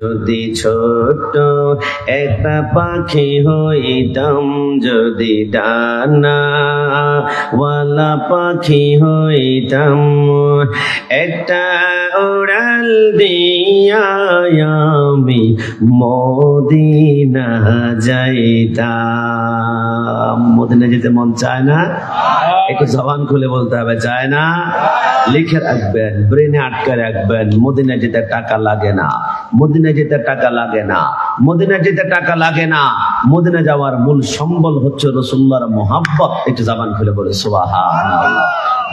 যদি ছোট্ট একটা পাখি হইতাম, যদি ডানাওয়ালা পাখি হইতাম, একটা উড়াল দিয়া আমি মদিনা যাইতাম। মদিনা যেতে মন চায় না? একটু জবান খুলে বলতে হবে, চায় না? লিখে রাখবেন, ব্রেনে আটকে রাখবেন। মদিনা যেতে টাকা লাগে না, মদিনা যেতে টাকা লাগে না, মদিনা যেতে টাকা লাগে না। মদিনা যাওয়ার মূল সম্বল হচ্ছে রাসূলুল্লাহর মুহাব্বত। একটু জবান খুলে বলে সুবহানাল্লাহ।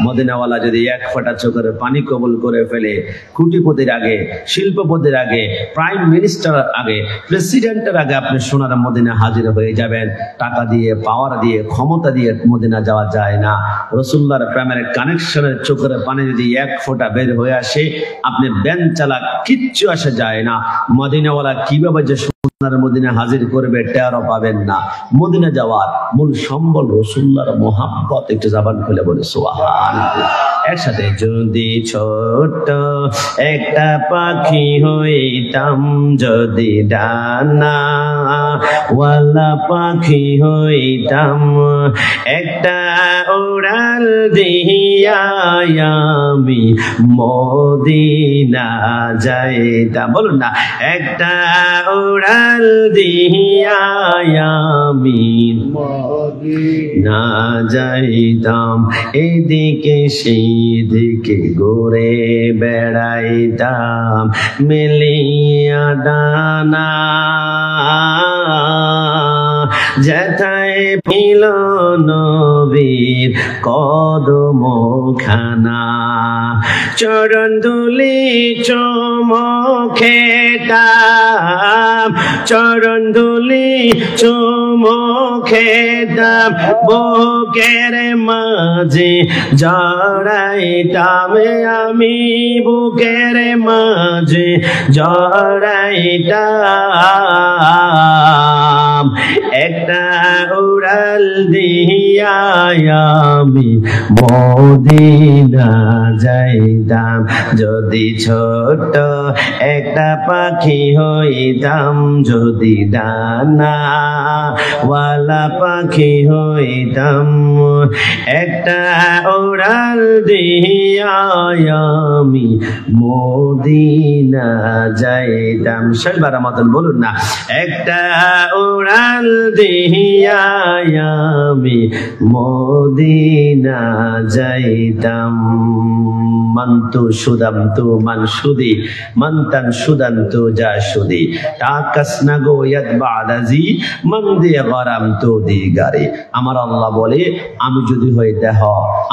মদিনাওয়ালা যদি এক ফোঁটা চোখের পানি কবুল করে ফেলে, কোটিপতির আগে, শিল্পপতির আগে, প্রাইম মিনিস্টার আগে, প্রেসিডেন্টের আগে আপনি সোনার মদিনা হাজির হয়ে যাবেন। টাকা দিয়ে, পাওয়ার দিয়ে, ক্ষমতা দিয়ে মদিনা যাওয়া যায় না। রাসূলুল্লাহর প্রেমের কানেকশনের চোখের পানি যদি এক ফোঁটা বের হয়ে আসে, আপনি ব্যান চালা কিচ্ছু আসে যায় না। মদিনাওয়ালা কিভাবে যে সোনার মদিনা হাজির করবে টেরও পাবেন না। মদিনা যাওয়ার মূল সম্বল রাসূলুল্লাহর মুহাব্বত। একটু জবান খুলে বলে সুবহানাল্লাহ একসাথে। যদি ছোট্ট একটা পাখি হইতাম, যদি ডানাওয়ালা পাখি হইতাম, একটা উড়াল দিয়া আমি মদিনা যাইতাম। বলুন না, একটা উড়াল দিয়া আমি মদিনা যাইতাম। এদিকে সেদিকে ঘুরে বেড়াইতাম, মেলিয়া ডানা যেথায় পিল নবীর কদমখানা। চরণ ধুলি চুমুখেতাম, চরণ ধুলি চুমুখেতাম, বুকের মাঝে জড়াইতাম আমি, বুকের মাঝে জড়াইতাম। একটা উড়াল দিয়া আমি মদিনা যাইতাম। যদি ছোট্ট একটা পাখি হইতাম, যদি ডানাওয়ালা পাখি হইতাম, একটা উড়াল দিয়া আমি মদিনা যাইতাম। শেষবার মতন বলুন না, একটা উড়াল দিয়া আমি মদিনা যাইতাম। মান্তু সুদামতু মানসুদি, মান্তান সুদান্তু জাসুদি, তাকাসনা গো ইয়াদবাদাজি, মন্দে গরামতু দিগারে। আমার আল্লাহ বলে, আমি যদি হই দেহ,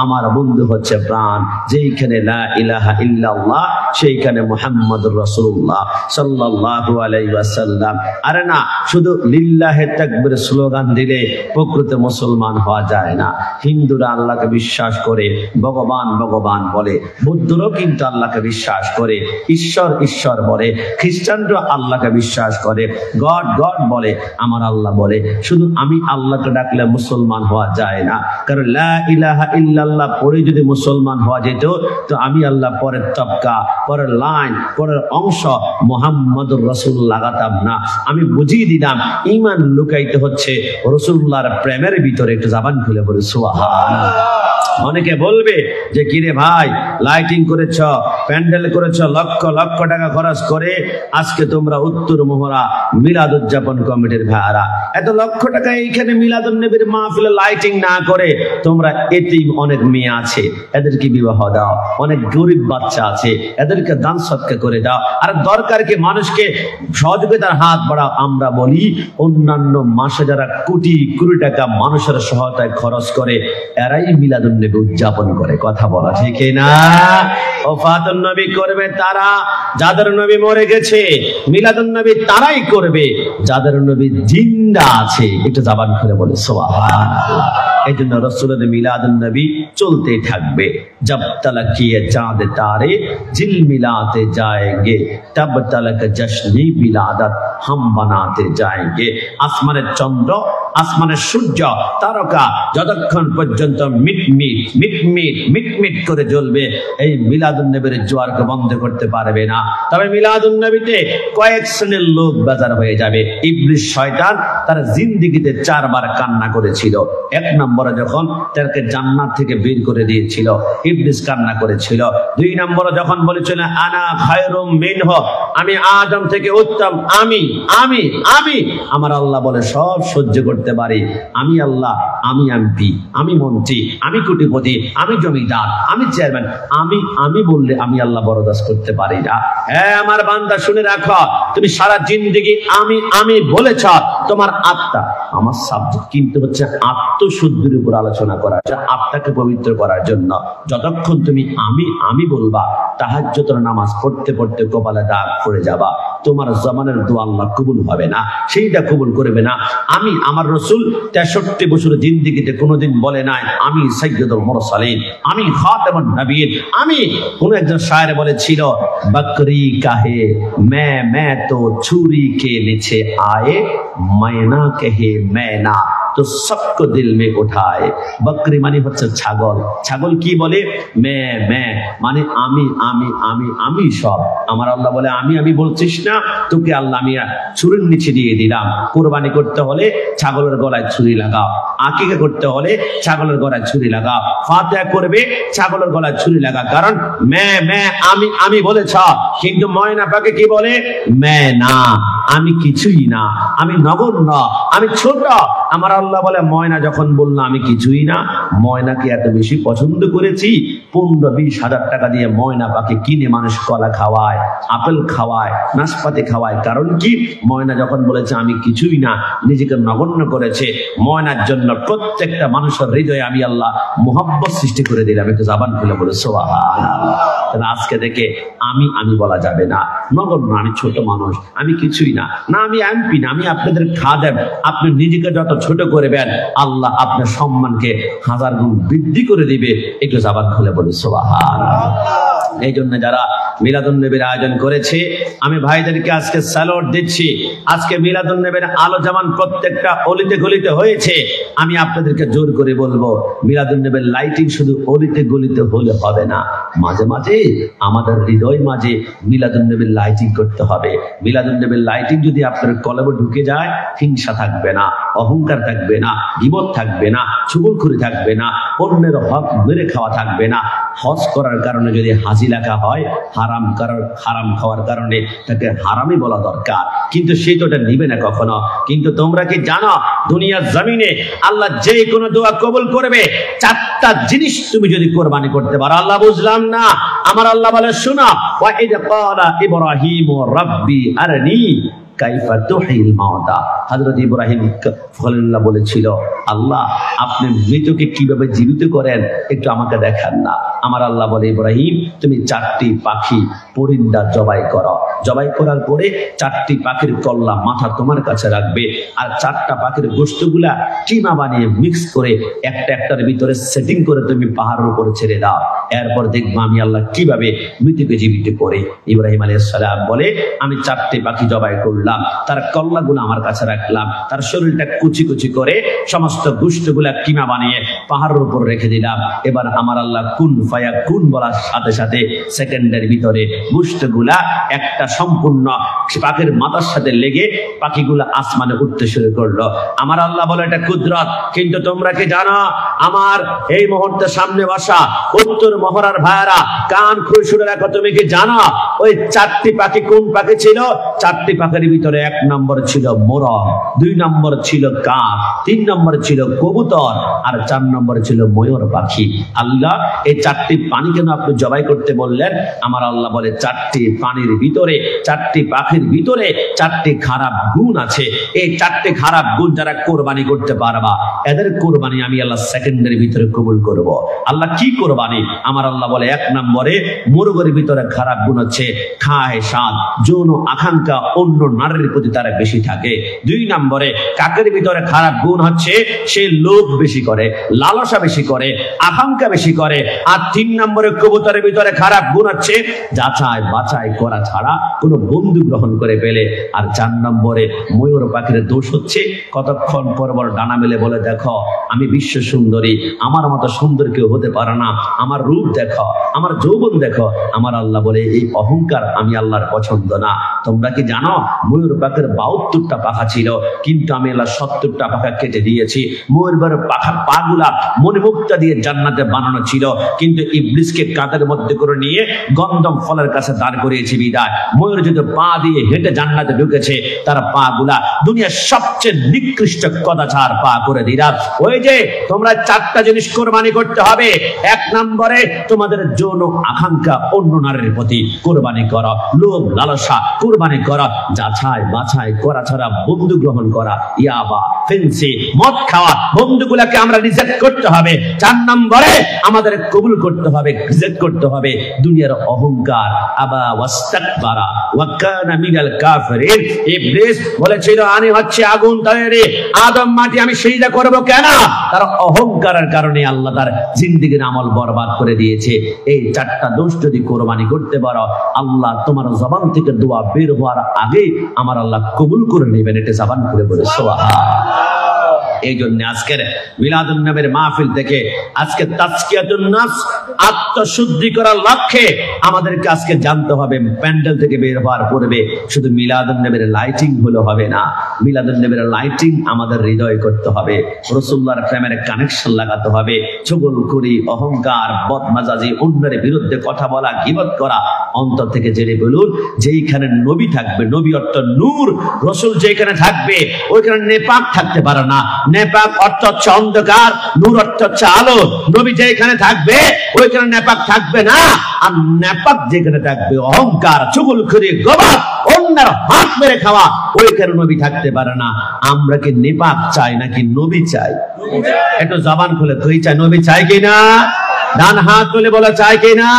আমার বন্ধু হচ্ছে প্রাণ। যেইখানে লা ইলাহা ইল্লাল্লাহ, সেইখানে মুহাম্মদুর রাসূলুল্লাহ সাল্লাল্লাহু আলাইহি ওয়াসাল্লাম। আরে না, শুধু লিল্লাহে তাকবীর স্লোগান দিলে প্রকৃত মুসলমান হওয়া যায় না। হিন্দুরা আল্লাহকে বিশ্বাস করে ভগবান ভগবান বলে, বৌদ্ধরাও কিন্তু আল্লাহকে বিশ্বাস করে, ঈশ্বর ঈশ্বর বলে, খ্রিস্টানরা আল্লাহকে বিশ্বাস করে, গড গড বলে, আমার আল্লাহ বলে। শুধু আমি আল্লাহকে ডাকলে মুসলমান হওয়া যায় না। কারণ লা ইলাহা ইল্লাল্লাহ পড়ে যদি মুসলমান হওয়া যেত, তো আমি আল্লাহ পরের তবকা, পরের লাইন, পরের অংশ মুহাম্মদুর রাসূল লাগাতাম না। আমি বুঝিয়ে দিলাম ঈমান লুকাইতে হচ্ছে রাসূলুল্লাহর প্রেমের ভিতরে। একটু জবান খুলে বলে সুবহানাল্লাহ। অনেকে বলবে যে কিরে ভাই, লাইটিং করেছ, প্যান্ডেল করেছ, লক্ষ লক্ষ টাকা খরচ করে, আজকে তোমরা উত্তর মোহরা মিলাদ উদযাপন কমিটির ভাইরা এত লক্ষ টাকা এইখানে মিলাদুন নবীর মাহফিলে লাইটিং না করে, তোমরা এতিম অনেক মেয়ে আছে, এদেরকে বিবাহ দাও, অনেক গরিব বাচ্চা আছে, এদেরকে দান সৎকার করে দাও, আর দরকার কি মানুষকে সহযোগিতার হাত বাড়াও। আমরা বলি, অন্যান্য মাসে যারা কোটি কোটি টাকা মানুষের সহায়তায় খরচ করে, এরাই মিলাদুন নবী উদযাপন করে। কথা বলা ঠিক না? ওফাতুন নবী করবে তারা যাদের নবী মরে গেছে, মিলাদুন নবী তারাই করবে যাদের নবী জিন্দা আছে। একটু জবান খুলে বলে সুবহানাল্লাহ। এই জন্য রাসূলের মিলাদুন নবী চলতে থাকবে। जब तलक किए चाँद तारे जिल मिलाते जाएंगे, तब तलक जश्न विलादत हम बनाते जाएंगे। আসমানের চন্দ্র আসমানের সূর্য তারকা যতক্ষণ পর্যন্ত মিটমিট করে জ্বলবে, এই মিলাদুন নবীর জোয়ারকে বন্ধ করতে পারবে না। তবে মিলাদুন নবীতে কয়েক শ্রেণীর লোক বাজার হয়ে যাবে। ইবলিস শয়তান তার জিন্দেগিতে 4 বার কান্না করেছিল। 1 নম্বরে যখন তাকে জান্নাত থেকে বের করে দিয়েছিল, ইবলিস কান্না করেছিল। 2 নম্বরে যখন বলেছিল আনা খায়রুম মিনহু, আমি আদম থেকে উত্তম, আমি আমি আমি আমার আল্লাহ বলে সব সহ্য করতে পারি। আমি আল্লাহ, আমি এমপি, আমি মন্ত্রী, আমি কোটিপতি, আমি জমিদার, আমি চেয়ারম্যান, আমি বললে আমি আল্লাহ বরদাস্ত করতে পারি না। হ্যাঁ আমার বান্দা শুনে রাখো, তুমি সারা জিন্দেগি আমি বলেছ, তোমার আত্মা আমার সাবজেক্ট কিন্তু হচ্ছে আত্মশুদ্ধির উপর আলোচনা করা, আত্মাকে পবিত্র করার জন্য। যতক্ষণ তুমি আমি বলবা, তাহাজ্জুদের নামাজ পড়তে পড়তে কপালে দাগ পড়ে যাবা, তোমার জমানের দোয়া আল্লাহ কবুল হবে না, সেইটা কবুল করবে না। আমি আমার রাসূল 63 বছর জিন্দেগিতে কোনোদিন বলে নাই আমি সাইয়্যিদুল মুরসালিন, আমি খাতামুন নবীন। আমি কোন একজন শায়ের বলেছিল, বকরি কাহে मैं तो छुरी के नीचे आए, मैना कहे मैना तो सबको दिल में उठाए। बकरी माने হচ্ছে ছাগল। ছাগল কি বলে? मैं মানে আমি সব। আমার আল্লাহ বলে আমি বলছিস না, তোকে আল্লাহ আমি ছুরির নিচে দিয়ে দিলাম। কুরবানি করতে হলে ছাগলের গলায় ছুরি লাগাও, আকিকা করতে হলে ছাগলের গলায় ছুরি লাগাও, ফাতিহা করবে ছাগলের গলায় ছুরি লাগা। কারণ मैं আমি বলেছ, কিন্তু ময়না পাকে কি বলে? मैं না, আমি কিছুই না, আমি নগণ্য, আমি ছোট। আমার আল্লাহ বলে ময়না যখন বললো আমি কিছুই না, ময়নাকে এত বেশি পছন্দ করেছি, 15-20 হাজার টাকা দিয়ে ময়না পাখি কিনে মানুষ কলা খাওয়ায়, আপেল খাওয়ায়, নাশপাতি খাওয়ায়। কারণ কি? ময়না যখন বলেছে আমি কিছুই না, নিজেকে নগণ্য করেছে। ময়নার জন্য প্রত্যেকটা মানুষের হৃদয়ে আমি আল্লাহ মুহাব্বত সৃষ্টি করে দিলাম। একটু জবান খুলে বলে সুবহানাল্লাহ। তাহলে আজকে থেকে আমি বলা যাবে না, নগণ্য, আমি ছোট মানুষ, আমি কিছুই না, আমি এমপি না, আমি আপনাদের খাদেম। আপনি নিজেকে যত ছোট করবেন, আল্লাহ আপনার সম্মানকে 1000 গুণ বৃদ্ধি করে দিবে। একটু জবান খুলে বলি সুবহানাল্লাহ। এই জন্য যারা মিলাদুন নবীর আয়োজন করেছে, আমি ভাইদেরকে আজকে স্যালুট দিচ্ছি। আজকে মিলাদুন নবীর আলো যেমন প্রত্যেকটা অলিতে গলিতে হয়েছে, আমি আপনাদেরকে জোর করে বলবো, মিলাদুন নবীর লাইটিং শুধু অলিতে গলিতে হলে হবে না, মাঝে মাঝে আমাদের হৃদয় মাঝে মিলাদুন নবীর লাইটিং করতে হবে। মিলাদুন নবীর লাইটিং যদি আপনার কলবে ঢুকে যায়, হিংসা থাকবে না, অহংকার থাকবে না, গীবত থাকবে না, চুগলখুরি থাকবে না, অন্যের হক মেরে খাওয়া থাকবে না। হজ করার কারণে যদি হাজি লেখা হয়, হারাম খাওয়ার কারণে তাকে হারামি বলা দরকার, কিন্তু সে তো এটা নিবে না কখনো। কিন্তু তোমরা কি জানো, দুনিয়ার জমিনে আল্লাহ যে কোনো দোয়া কবুল করবে 4টা জিনিস তুমি যদি কোরবানি করতে পারো। আল্লাহ বুঝলাম না, আমার আল্লাহ বলে শোনা, ওয়া ইদ ক্বালা ইব্রাহিম রাব্বি আরনি কাইফা তুহিল মাউতা। হযরত ইব্রাহিম খলিলুল্লাহ বলেছিল, আল্লাহ আপনি মৃতকে কিভাবে জীবিত করেন একটু আমাকে দেখান না। আমার আল্লাহ বলে, ইব্রাহিম তুমি 4টি পাখি পরিন্দা জবাই করো, জবাই করার পরে 4টি পাখির কল্লা মাথা তোমার কাছে রাখবে, আর 4টা পাখির গোশতগুলা কিমা বানিয়ে মিক্স করে একটার ভিতরে সেটিং করে তুমি পাহাড়ের উপরে ছেড়ে দাও। এরপর দেখবো আমি আল্লাহ কিভাবে মৃতকে জীবিত করি। ইব্রাহিম আলাইহিস সালাম বলে, আমি 4টি পাখি জবাই করলাম, তার কল্লাগুলো আমার কাছে রাখলাম, তার শরীরটা কুচি কুচি করে সমস্ত গোশতগুলা কিমা বানিয়ে পাহাড়ের উপর রেখে দিলাম। এবার আমার আল্লাহ কুন ফায়া কুন বলার সাথে সাথে সেকেন্ডের ভিতরে গোশতগুলা একটা সম্পূর্ণ পাখির মাথার সাথে লেগে পাখিগুলা আসমানে উঠতে শুরু করলো। আমার আল্লাহ বলে এটা কুদরত। কিন্তু তোমরা কি জানো, আমার এই মুহূর্তে সামনে বসা উত্তর মহড়ার ভাইরা কান খুলে শুনে রাখো, তুমি কি জানো ওই 4টি পাখি কোন পাখি ছিল? 4টি পাখির ভিতরে 1 নম্বর ছিল মোরগ, 2 নম্বর ছিল কাক, 3 নম্বর ছিল কবুতর, আর 4 নম্বর ছিল ময়ূর পাখি। আল্লাহ এই 4টি পানি কেন আপনি জবাই করতে বললেন? আমার আল্লাহ বলে 4টি পানির ভিতরে, 4টি পাখির ভিতরে 4টি খারাপ গুণ আছে। এই 4টি খারাপ গুণ যারা কোরবানি করতে পারবা, এদের কোরবানি আমি আল্লাহ সেকেন্ডের ভিতরে কবুল করব। আল্লাহ কি কোরবানি? আমার আল্লাহ বলে 1 নম্বরে মুরগের ভিতরে খারাপ গুণ হচ্ছে খায় স্বাদ, যৌন আকাঙ্ক্ষা অন্য নারীর প্রতি তারা বেশি থাকে। 2 নম্বরে কাকের ভিতরে খারাপ গুণ হচ্ছে সে লোভ বেশি করে, লালসা বেশি করে, আকাঙ্ক্ষা বেশি করে। আর 3 নম্বরে কবুতরের ভিতরে খারাপ গুণ হচ্ছে যাচাই বাছাই করা ছাড়া কোনো বন্ধু গ্রহণ করে পেলে। আর 4 নম্বরে ময়ূর পাখির দোষ হচ্ছে কতক্ষণ পর পর ডানা মেলে বলে, দেখো আমি বিশ্ব সুন্দরী, আমার মতো সুন্দর কেউ হতে পারে না, আমার রূপ দেখো, আমার যৌবন দেখো। আমার আল্লাহ বলে এই অহংকার আমি আল্লাহর পছন্দ না। তোমরা কি জানো ময়ূর পাখির 72টা পাখা ছিল, কিন্তু আমি আল্লাহ 70টা পাখা কেটে দিয়েছি। ময়ূরের পাখা পাগুলা মণিমুক্তা দিয়ে জান্নাতে বানানো ছিল, কিন্তু ইবলিসকে কাঁধের মধ্যে করে নিয়ে গন্ধম ফলের কাছে দাঁড় করিয়েছি বিদায়। ময়ূর যদি পা দিয়ে হেঁটে জান্নাতে ঢুকেছে, তার পা গুলা দুনিয়ার সবচেয়ে নিকৃষ্ট কদাচার পা করে দিলাম। ওই যে তোমরা 4টা জিনিস কোরবানি করতে হবে। 1 নম্বরে তোমাদের যৌন আকাঙ্ক্ষা অন্য নারীর প্রতি কোরবানি করো, লোভ লালসা কোরবানি করো, যাচাই বাছাই করা ছাড়া বন্ধু গ্রহণ করা, ইয়াবা ফেন্সি মদ খাওয়া বন্ধুগুলাকে আমরা রিজেক্ট করতে হবে। 4 নম্বরে আমাদের কবুল করতে হবে, রিজেক্ট করতে হবে দুনিয়ার অহংকার। আবা ওয়াস্তাকবারা ওয়া কানা মিনাল কাফিরিন। ইবলিস বলেছিল আমি হচ্ছে আগুন তৈরি, আদম মাটি, আমি সিজদা করব কেন? তার অহংকারের কারণে আল্লাহ তার জিন্দেগির আমল বরবাদ করে দিয়েছে। এই 4টা দোষ যদি কোরবানি করতে পারো, আল্লাহ তোমার জবান থেকে দোয়া বের হওয়ার আগে আমার আল্লাহ কবুল করে নেবেন। এটা জবান করে বলে সুবহানাল্লাহ। এই জন্য আজকের মিলাদুন নবীর মাহফিল থেকে আজকে তাজকিয়াতুন নফস, আত্মশুদ্ধি করার লক্ষ্যে আমাদেরকে আজকে জানতে হবে, প্যান্ডেল থেকে বের হওয়ার পূর্বে শুধু মিলাদুন নবীর লাইটিং হলে হবে না। মিলাদুন নবীর লাইটিং আমাদের হৃদয়ে করতে হবে, রাসূলুল্লাহর প্রেমের কানেকশন লাগাতে হবে। চুগলখড়ি, অহংকার, বদমেজাজি, অন্যের বিরুদ্ধে কথা বলা, গীবত করা অন্তর থেকে জেনে বলুন। যেইখানে নবী থাকবে, নবী অর্থ নূর, রাসূল যেখানে থাকবে ওইখানে নেপাক থাকতে পারে না। নেপাক অর্থ হচ্ছে অন্ধকার, নূর অর্থ হচ্ছে আলো। নবী যেখানে থাকবে ওইখানে নেপাক থাকবে না। আর নেপাক যেখানে থাকবে, অহংকার, চুগলখড়ি, গীবত, অন্যের হাত মেরে খাওয়া, ওইখানে নবী থাকতে পারে না। আমরা কি নেপাক চাই নাকি নবী চাই? একটু জবান খুলে তুই চাই, নবী চাই কিনা? ডান হাত তুলে বলা চাই কিনা?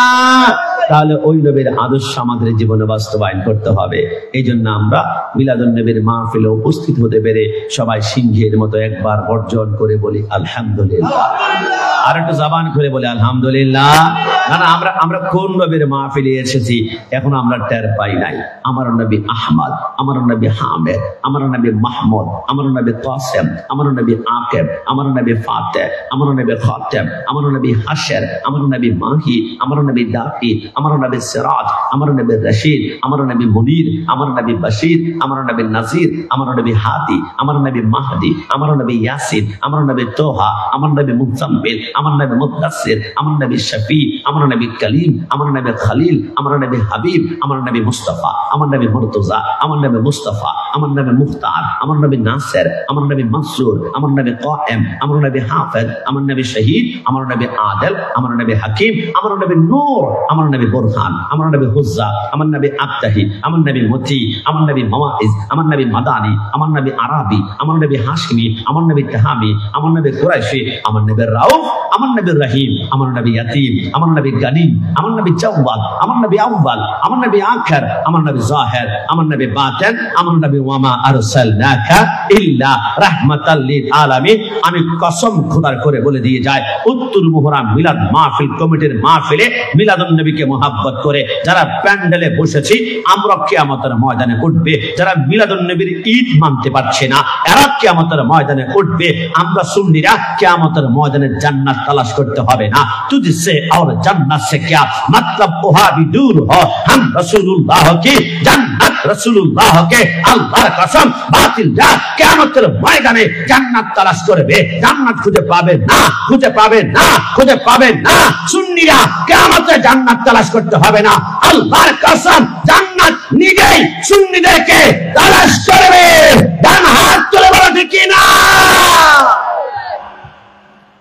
তাহলে ওই নবীর আদর্শ আমাদের জীবনে বাস্তবায়ন করতে হবে। এই জন্য আমরা মিলাদুন নবীর মাহফিলে উপস্থিত হতে পেরে সবাই সিংহের মতো একবার বর্জন করে বলি আলহামদুলিল্লাহ। আর একটু জবান করে বলি আলহামদুলিল্লাহ। কারণ আমরা কোন নবীর মাহফিলে এসেছি এখন আমরা টের পাই নাই। আমার নবী আহমদ, আমার নবী হামেদ, আমার নবী মাহমুদ, আমার নবী কাসেম, আমার নবী আকিব, আমার নবী ফাতেহ, আমার নবী খাতেম, আমার নবী হাশের, আমার নবী মাহি, আমার নবী দাকি, আমার নবী সিরাজ, আমার নবী রশিদ, আমার নবী মুনির, আমার নবী বশির, আমার নবী নাজির, আমার নবী হাদি, আমার নবী মাহদি, আমার নবী ইয়াসিন, আমার নবী তোহা, আমার নবী মুজাম্মিল, আমার নবী মুদাসসির, আমার নবী শফি, আমার নবী কলিম, আমার নবী খলিল, আমার নবী হাবিব, আমার নবী মুস্তাফা, আমার নবী মুর্তজা, আমার নবী মুস্তাফা, আমার নবী মুখতার, আমার নবী নাসির, আমার নবী মনসুর, আমার নবী কায়েম, আমার নবী হাফেজ, আমার নবী শহীদ, আমার নবী আদিল, আমার নবী হাকিম, আমার নবী নূর, আমার নবী বুরহান, আমার নবী হুজ্জা, আমার নবী আত্তাহি, আমার নবী মতি, আমার নবী মাওয়াইজ, আমার নবী মাদানী, আমার নবী আরাবি, আমার নবী হাশমি, আমার নবী তাহামি, আমার নবী কুরাইশি, আমার নবী রাউফ, আমার নবী রহিম, আমার নবী ইয়াতিম, আমার নবী গানিম, আমার নবী জাওয়াদ, আমার নবী আউয়াল, আমার নবী আখির, আমার নবী জাহির, আমার নবী বাতিন, আমার নবী ওয়ামা আরসালনাকা ইল্লা রাহমাতাল লিল আলামিন। আমি কসম খোদার করে বলে দিয়ে যায়, উত্তর মুহররম মিলাদ মাহফিল কমিটির মাহফিলে মিলাদুন নবীকে মোহাব্বত করে যারা প্যান্ডেলে বসেছি, আমরা কিয়ামতের ময়দানে উঠবে। যারা মিলাদুন নবীর ঈদ মানতে পারছে না, এরা কিয়ামতের ময়দানে উঠবে। আমরা সুন্নিরা কিয়ামতের ময়দানে জান্নাত তালাশ করতে হবে না। তুঝসে और जन्नत से क्या मतलब, वहां भी दूर हो, हम रसूलुल्लाह की जन्नत, रसूलुल्लाह के আল্লাহর কসম বাতিল যা কিয়ামতের ময়দানে জান্নাত তালাশ করবে, জান্নাত খুঁজে পাবে না, খুঁজে পাবে না, খুঁজে পাবে না। সুন্নিরা কিয়ামতে জান্নাত তালাশ করতে হবে না, আল্লাহর কসম জান্নাত নিজেই সুন্নিদেরকে তালাশ করবে। ডান হাত তুলে বলো ঠিক না?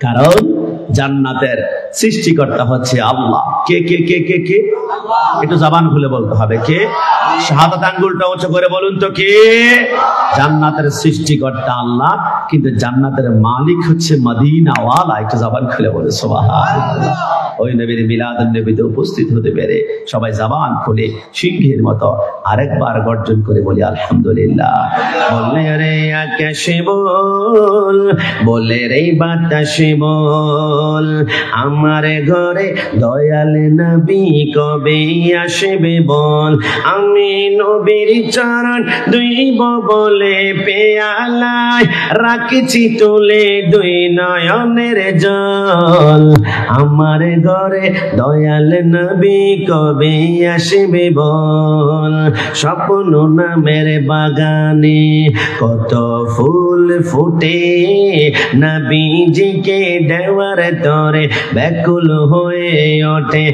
কারণ জান্নাতের সৃষ্টিকর্তা হচ্ছে আল্লাহ। কে কে কে কে কে? একটু জবান খুলে বলতে হবে কে। শাহাদাত আঙ্গুলটা উঁচু করে বলুন তো কে? জান্নাতের সৃষ্টিকর্তা আল্লাহ, কিন্তু জান্নাতের মালিক হচ্ছে মদিনাওয়ালা। একটু জবান খুলে বলে সুবহানাল্লাহ। ওই নবীর মিলাদুন নবীতে উপস্থিত হতে পেরে সবাই জবান খুলে সিংহের মতো আরেকবার গর্জন করে বলি আলহামদুলিল্লাহ। বলে রে আকাশে বল, বলে রে বাতাসে বল, আমার ঘরে দয়াল নবী কবে আসবে বল। আমি নবীর চরণ ধুইব বলে পেয়ালায় রাখছি তুলে দুই নয়নের জল। আমার ঘরে দয়াল নবী কবে আসবে বল। স্বপ্ন নামের বাগানে কত ফুল ফুটে, নবীজিকে দেওয়ার তরে ব্যাকুল হয়ে ওঠে।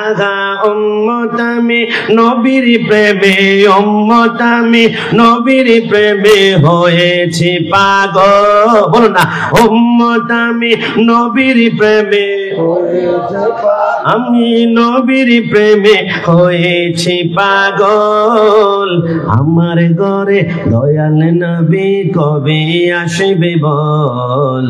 আগা উম্মত আমি নবীর প্রেমে, উম্মত আমি নবীর প্রেমে হয়েছি পাগল। বলো না, উম্মত আমি নবীর প্রেমে, আমি নবীর প্রেমে হয়েছি পাগল। আমার ঘরে দয়াল নবী কবে আসবে বল।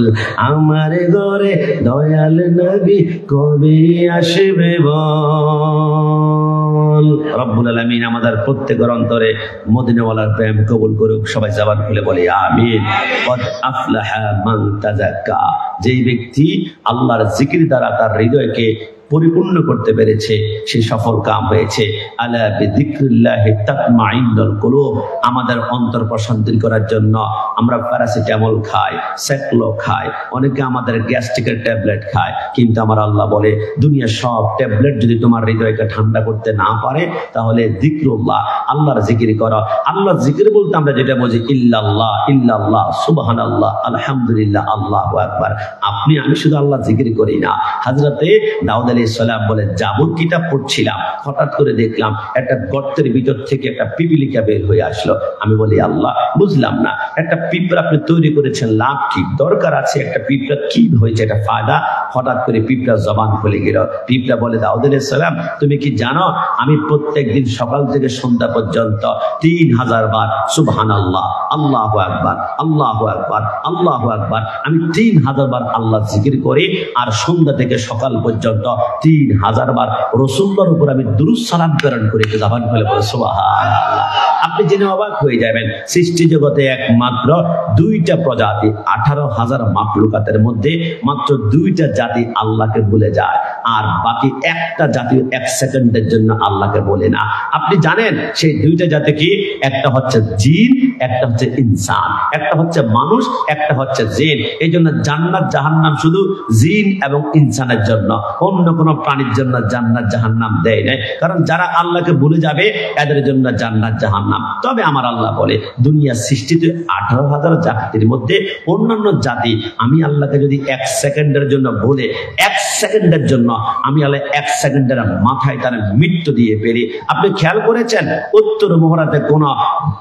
আমার ঘরে দয়াল নবী কবে আসবে বল। রব্বুল আলামিন আমাদের প্রত্যেকের অন্তরে মদিনাওয়ালার প্রেম কবুল করুক। সবাই জবান খুলে বলি আমিন। কদ আফলাহা মান তাযাক্কা। যেই ব্যক্তি আল্লাহর জিকির দ্বারা তার হৃদয়কে পরিপূর্ণ করতে পেরেছে সে সফল কাম হয়েছে। আলা বিযিকরিল্লাহি তাতমাইন্নুল কুলুব। আমাদের অন্তর প্রশান্তি করার জন্য আমরা প্যারাসিটামল খাই, সেকলো খাই, অনেকে আমাদের গ্যাস্ট্রিকের ট্যাবলেট খায়, কিন্তু আমার আল্লাহ বলে দুনিয়ার সব ট্যাবলেট যদি তোমার হৃদয়কে ঠান্ডা করতে না পারে তাহলে যিকরুল্লাহ, আল্লাহর জিকির করো। আল্লাহর জিকির বলতে আমরা যেটা বুঝি ইল্লাল্লাহ, ইল্লাল্লাহ, সুবহানাল্লাহ, আলহামদুলিল্লাহ, আল্লাহু আকবার। আপনি আমি শুধু আল্লাহ জিকির করি না। হযরতে দাউদ আলাইহিস সালাম বলে জাবুর কিতাব পড়ছিলাম, হঠাৎ করে দেখলাম একটা গর্তের ভিতর থেকে একটা পিপিলিকা বের হয়ে আসলো। আমি বলি আল্লাহ বুঝলাম না, একটা পিঁপড়া আপনি তৈরি করেছেন, লাভ কি, দরকার আছে একটা পিঁপড়া, কি হয়েছে এটা ফায়দা? হঠাৎ করে পিঁপড়া জবান খুলে গেল। পিঁপড়া বলে দাউদ আলাইহিস সালাম তুমি কি জানো আমি প্রত্যেক দিন সকাল থেকে সন্ধ্যা পর্যন্ত 3000 বার সুবহানাল্লাহ, আল্লাহু আকবার, আল্লাহু আকবার, আল্লাহু আকবার, আমি 3000 বার আল্লাহ জিকির করি। আর সন্ধ্যা থেকে সকাল পর্যন্ত 3000 বার রাসূলুল্লাহর উপর আমি দুরূদ সালাম প্রেরণ করি। জবান খুলে বলে সুবহানাল্লাহ। আপনি জেনে অবাক হয়ে যাবেন, সৃষ্টি জগতে একমাত্র 2টা প্রজাতি, 18,000 মাখলুকাতের মধ্যে মাত্র 2টা জাতি আল্লাহকে ভুলে যায়, আর বাকি একটা জাতি 1 সেকেন্ডের জন্য আল্লাহকে বলে না। আপনি জানেন সেই 2টা জাতি কি? একটা হচ্ছে জিন, একটা হচ্ছে ইনসান, একটা হচ্ছে মানুষ, একটা হচ্ছে জিন। এই জন্য জান্নাত জাহান্নাম শুধু জিন এবং ইনসানের জন্য, অন্য কোনো প্রাণীর জন্য জান্নাত জাহান্নাম দেয় নাই। কারণ যারা আল্লাহকে ভুলে যাবে এদের জন্য জান্নাত জাহান্নাম। তবে আমার আল্লাহ বলে দুনিয়া সৃষ্টিতে 18,000 জাতির মধ্যে অন্যান্য জাতি আমি আল্লাহকে যদি 1 সেকেন্ডের জন্য বলে 1 সেকেন্ডের জন্য আমি আল্লাহ 1 সেকেন্ডের মাথায় তার মৃত্যু দিয়ে ফেলি। আপনি খেয়াল করেছেন উত্তর মহড়াতে কোন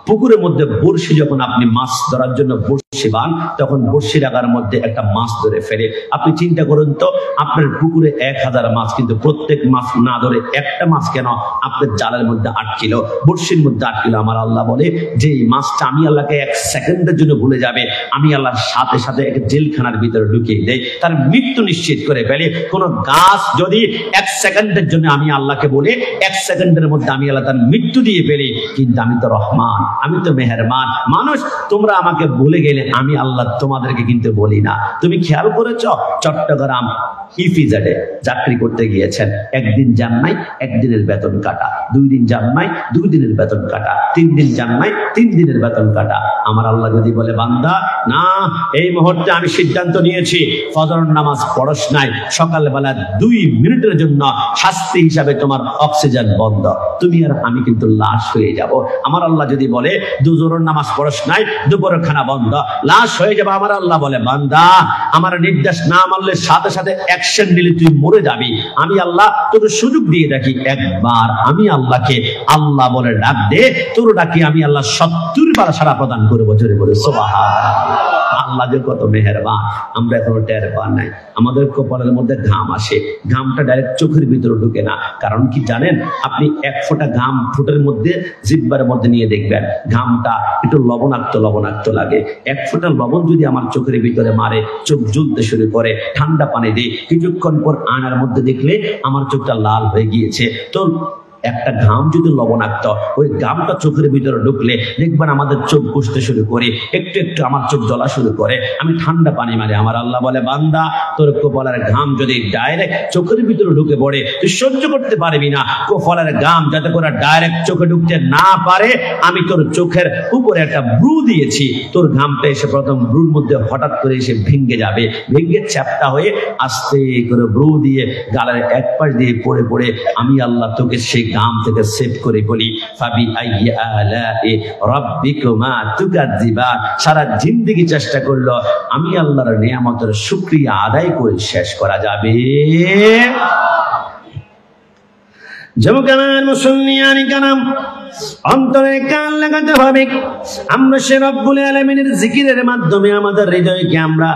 পুকুরের মধ্যে বড়শি যখন আপনি মাছ ধরার জন্য বড়শি বান, তখন বড়শি রাখার মধ্যে একটা মাছ ধরে ফেলে। আপনি চিন্তা করুন তো, আপনার পুকুরে 1000 মাছ, কিন্তু প্রত্যেক মাছ না ধরে একটা মাছ কেন আপনার জালের মধ্যে আটকিল, বড়শির মধ্যে আটকিল। আমার আল্লাহ বলে যে মাছটা আমি আল্লাহকে 1 সেকেন্ডের জন্য ভুলে যাবে, আমি আল্লাহর সাথে সাথে এক জেলখানার ভিতরে ঢুকিয়ে দেয়, তার মৃত্যু নিশ্চিত করে ফেলে। কোন গাছ যদি 1 সেকেন্ডের জন্য আমি আল্লাহকে বলে 1 সেকেন্ডের মধ্যে আমি আল্লাহ তার মৃত্যু দিয়ে ফেলি। কিন্তু আমি তো রহমান, আমি তো মেহেরবান। মানুষ তোমরা আমাকে ভুলে গেলে আমি আল্লাহ তোমাদেরকে কিন্তু বলি না। তুমি খেয়াল করেছ চট্টগ্রাম ইপিজেডে চাকরি করতে গিয়েছেন, একদিন যান নাই, একদিনের বেতন কাটা, 2 দিন যান নাই, 2 দিনের বেতন কাটা, 3 দিন যান নাই, 3 দিনের বেতন কাটা। আমার আল্লাহ যদি বলে বান্দা না, এই মুহূর্তে আমি সিদ্ধান্ত নিয়েছি ফজর নামাজ পড়স নাই, সকালবেলা 2 মিনিটের জন্য শাস্তি হিসাবে তোমার অক্সিজেন বন্ধ, তুমি আর আমি কিন্তু লাশ হয়ে যাব। আমার আল্লাহ যদি বলে দুজোরের নামাজ পড়স নাই, দুপুরের খানা বন্ধ, লাশ হয়ে যাবে। আমার আল্লাহ বলে বান্দা আমার নির্দেশ না মানলে সাথে সাথে অ্যাকশন নিলে তুই মরে যাবি। আমি আল্লাহ তোকে সুযোগ দিয়ে রাখি, একবার আমি আল্লাহকে আল্লাহ বলে ডাক দে, তোর ডাকি আমি আল্লাহ 70 বার সাড়া প্রদান করবো। জোরে বলে সুবহানাল্লাহ। আল্লাহ যে কত মেহেরবান, আমরা এখনো টের পাই নাই। আমাদের কপালের মধ্যে ঘাম আসে, ঘামটা ডাইরেক্ট চোখের ভিতরে ঢুকে না। কারণ কি জানেন? আপনি এক ফোঁটা ঘাম ঠোঁটের মধ্যে, জিহ্বার মধ্যে নিয়ে দেখবেন, ঘামটা একটু লবণাক্ত লবণাক্ত লাগে। এক ফোঁটা লবণ যদি আমার চোখের ভিতরে মারে, চোখ জ্বলতে শুরু করে, ঠান্ডা পানি দিয়ে কিছুক্ষণ পর আয়নার মধ্যে দেখলে আমার চোখটা লাল হয়ে গিয়েছে। তো একটা ঘাম যদি লবণাক্ত, ওই ঘামটা চোখের ভিতরে ঢুকলে দেখবেন আমাদের চোখ বুঝতে শুরু করে, একটু একটু আমার চোখ জ্বলা শুরু করে। আমি ঠান্ডা পানি মারি। আমার আল্লাহ বলে, বান্দা তোর কপালের ঘাম যদি ডাইরেক্ট চোখের ভিতরে ঢুকে পড়ে, তুই সহ্য করতে পারবি না। কপালের ঘাম যাতে করে ডাইরেক্ট চোখে ঢুকতে না পারে, আমি তোর চোখের উপরে একটা ব্রু দিয়েছি। তোর ঘামটা এসে প্রথম ব্রুর মধ্যে হঠাৎ করে এসে ভেঙে যাবে, ভেঙে চ্যাপ্টা হয়ে আস্তে করে ব্রু দিয়ে গালের এক পাশ দিয়ে পড়ে পড়ে আমি আল্লাহ তোকে সেই ঘাম থেকে সেভ করে বলি, ফাবি আইয়ি আলাই রাব্বিকুমা তুকাযিবান। সারা জিন্দেগি চেষ্টা করলো আমি আল্লাহর নিয়ামতের শুকরিয়া আদায় করে শেষ করা যাবে? জমকামান মুসলমানি কালাম অন্তরে কান লাগাতে হবে। আমরা সে রব্বুল আলামিনের জিকিরের মাধ্যমে আমাদের হৃদয়কে আমরা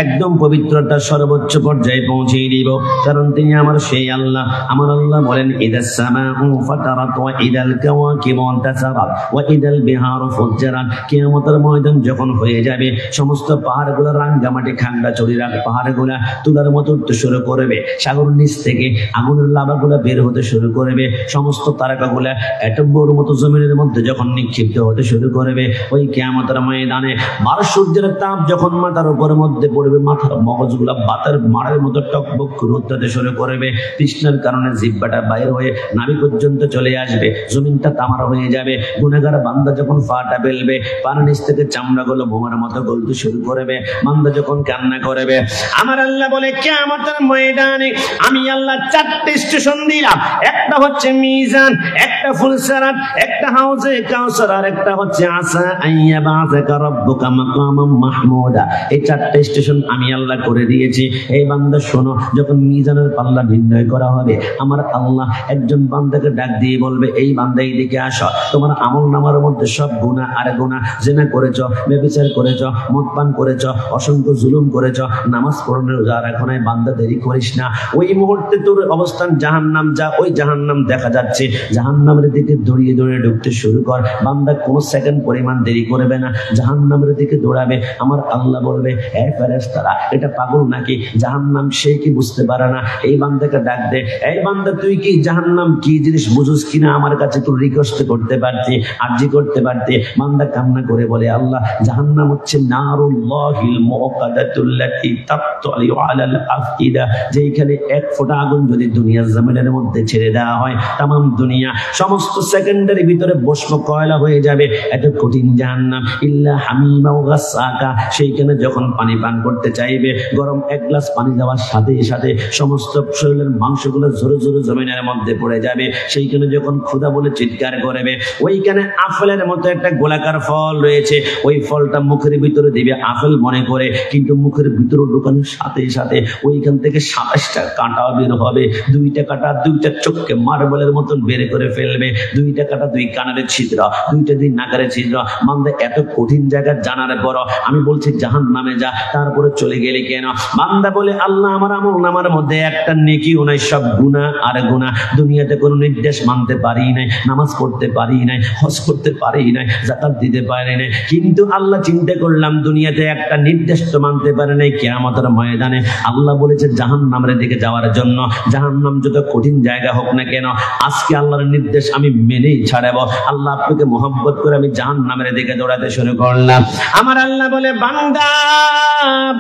একদম পবিত্রতার সর্বোচ্চ পর্যায়ে পৌঁছে দিব। কারণ তিনি আমার সেই আল্লাহ। আমার আল্লাহ বলেন, ইদাস সামাউ ফাতারাত ওয়া ইদাল কাওয়াকিবু ইনতাসারাত ওয়া ইদাল বিহারু ফুজ্জিরাত। কিয়ামতের ময়দান যখন হয়ে যাবে, সমস্ত পাহাড়গুলো রাঙ্গামাটি খাঙ্গা চড়িরা পাহাড়গুলো তুলার মতো উঠতে শুরু করবে, সাগর নিচ থেকে আগুনের লাভাগুলো বের হতে শুরু করবে, সমস্ত তারকাগুলো এটম মতো জমিনের মধ্যে যখন নিক্ষিপ্ত হতে শুরু করবে, ওই কিয়ামতের ময়দানে 12 সূর্যের তাপ যখন মাথার উপর মধ্যে পড়বে, মাথার মগজগুলা বাতার মারের মতো টকবক করে উঠতে শুরু করবে। তৃষ্ণার কারণে জিহ্বাটা বাইরে হয়ে নাভি পর্যন্ত চলে আসবে, জমিনটা তামার হয়ে যাবে। গুনাহগার বান্দা যখন ফাটা ফেলবে, পার নিচ থেকে চামড়াগুলো বোমার মতো গলতে শুরু করবে, বান্দা যখন কান্না করবে, আমার আল্লাহ বলে কিয়ামতের ময়দানে আমি আল্লাহ 4টে স্টেশন দিলাম। একটা হচ্ছে মিজান, একটা ফুলসিরাত, একটা হাউজে কাউসার, আর একটা হচ্ছে আসা আইয়া বাযাকা রাব্বুকা মাকামাম মাহমুদা। এই 4টে স্টেশন আমি আল্লাহ করে দিয়েছি। এই বান্দা শোনো, যখন মিজানের পাল্লা নির্ণয় করা হবে, আমার আল্লাহ একজন বান্দাকে ডাক দিয়ে বলবে, এই বান্দা এইদিকে আসো, তোমার আমল নামার মধ্যে সব গুনাহ আর গুনাহ, জিনা করেছো, ব্যভিচার করেছো, মদ পান করেছো, অসংখ্য জুলুম করেছো, নামাজ পড়ানোর রোজা রাখো নাই, বান্দা দেরি করিস না। ওই মুহূর্তে তোর অবস্থান জাহান্নাম। যা ওই জাহান্নাম দেখা যাচ্ছে, জাহান্নামের দিকে দৌড়িয়ে দৌড়িয়ে ঢুকতে শুরু কর। বান্দা কোনো সেকেন্ড পরিমাণ দেরি করবে না, জাহান্নামের দিকে দৌড়াবে। আমার আল্লাহ বলবে, এ ফেরেশতারা, এটা পাগল নাকি? জাহান্নাম সে কি বুঝতে পারে না? এই বান্দাকে ডাক দে, এই বান্দা তুই কি জাহান্নাম কি জিনিস বুঝুস কিনা আমার কাছে তুই রিকোয়েস্ট করতে পারতি, আরজি করতে পারতি। বান্দা কান্না করে বলে, আল্লাহ জাহান্নাম হচ্ছে নারুল্লাহিল মুকাদ্দাতুল্লাতী তাত্তালিউ আলাল আফইদা, যেখানে এক ফোঁটা আগুন যদি দুনিয়ার জমিনের মধ্যে ছেড়ে দেওয়া হয়, তামাম দুনিয়া সমস্ত সেকেন্ডের ভিতরে ভস্ম কয়লা হয়ে যাবে। এত কঠিন জাহান্নাম। ইল্লা হামিমা ওয়া গাসসাকা, সেইখানে যখন পানি পান করতে চাইবে, গরম এক গ্লাস পানি দেওয়ার সাথে সাথে সমস্ত শরীরের মাংসগুলো ঝরে ঝরে জমিনের মধ্যে পড়ে যাবে। সেইখানে যখন ক্ষুধা বলে চিৎকার করবে, ওইখানে আপেলের মতো একটা গোলাকার ফল রয়েছে, ওই ফলটা মুখের ভিতরে দিবে আপেল মনে করে, কিন্তু মুখের ভিতরে ঢুকানোর সাথে সাথে ওইখান থেকে 27টা কাঁটা বের হবে। 2টা কাঁটা 2টা চোখকে মার্বেলের মতন বের করে ফেলবে, 2টা কাঁটা 2 কানের ছিদ্র, 2টা 2 নাকের ছিদ্র। বান্দা এত কঠিন জায়গা জানার পর আমি বলছি জাহান্নামে যা, তারপরে চলে গেলে কেন? বান্দা বলে, আল্লাহ আমার আমল নামার মধ্যে একটা নেকিও নাই, সব গুনাহ আর গুনাহ। দুনিয়াতে কোনো নির্দেশ মানতে পারি নাই, নামাজ পড়তে পারি নাই, হজ করতে পারি নাই, যাকাত দিতে পারি নাই, কিন্তু আল্লাহ চিন্তা করলাম দুনিয়াতে একটা নির্দেশ তো মানতে পারে নাই। কিয়ামতের ময়দানে আল্লাহ বলেছে জাহান্নামের দিকে যাওয়ার জন্য। জাহান্নাম যত কঠিন জায়গা হোক না কেন, আজকে আল্লাহর নির্দেশ আমি মেনেই ছাড়াবো। আল্লাহ আপনাকে মোহাব্বত করে আমি জাহান্নামের দিকে দৌড়াতে শুরু করলাম। আমার আল্লাহ বলে, বান্দা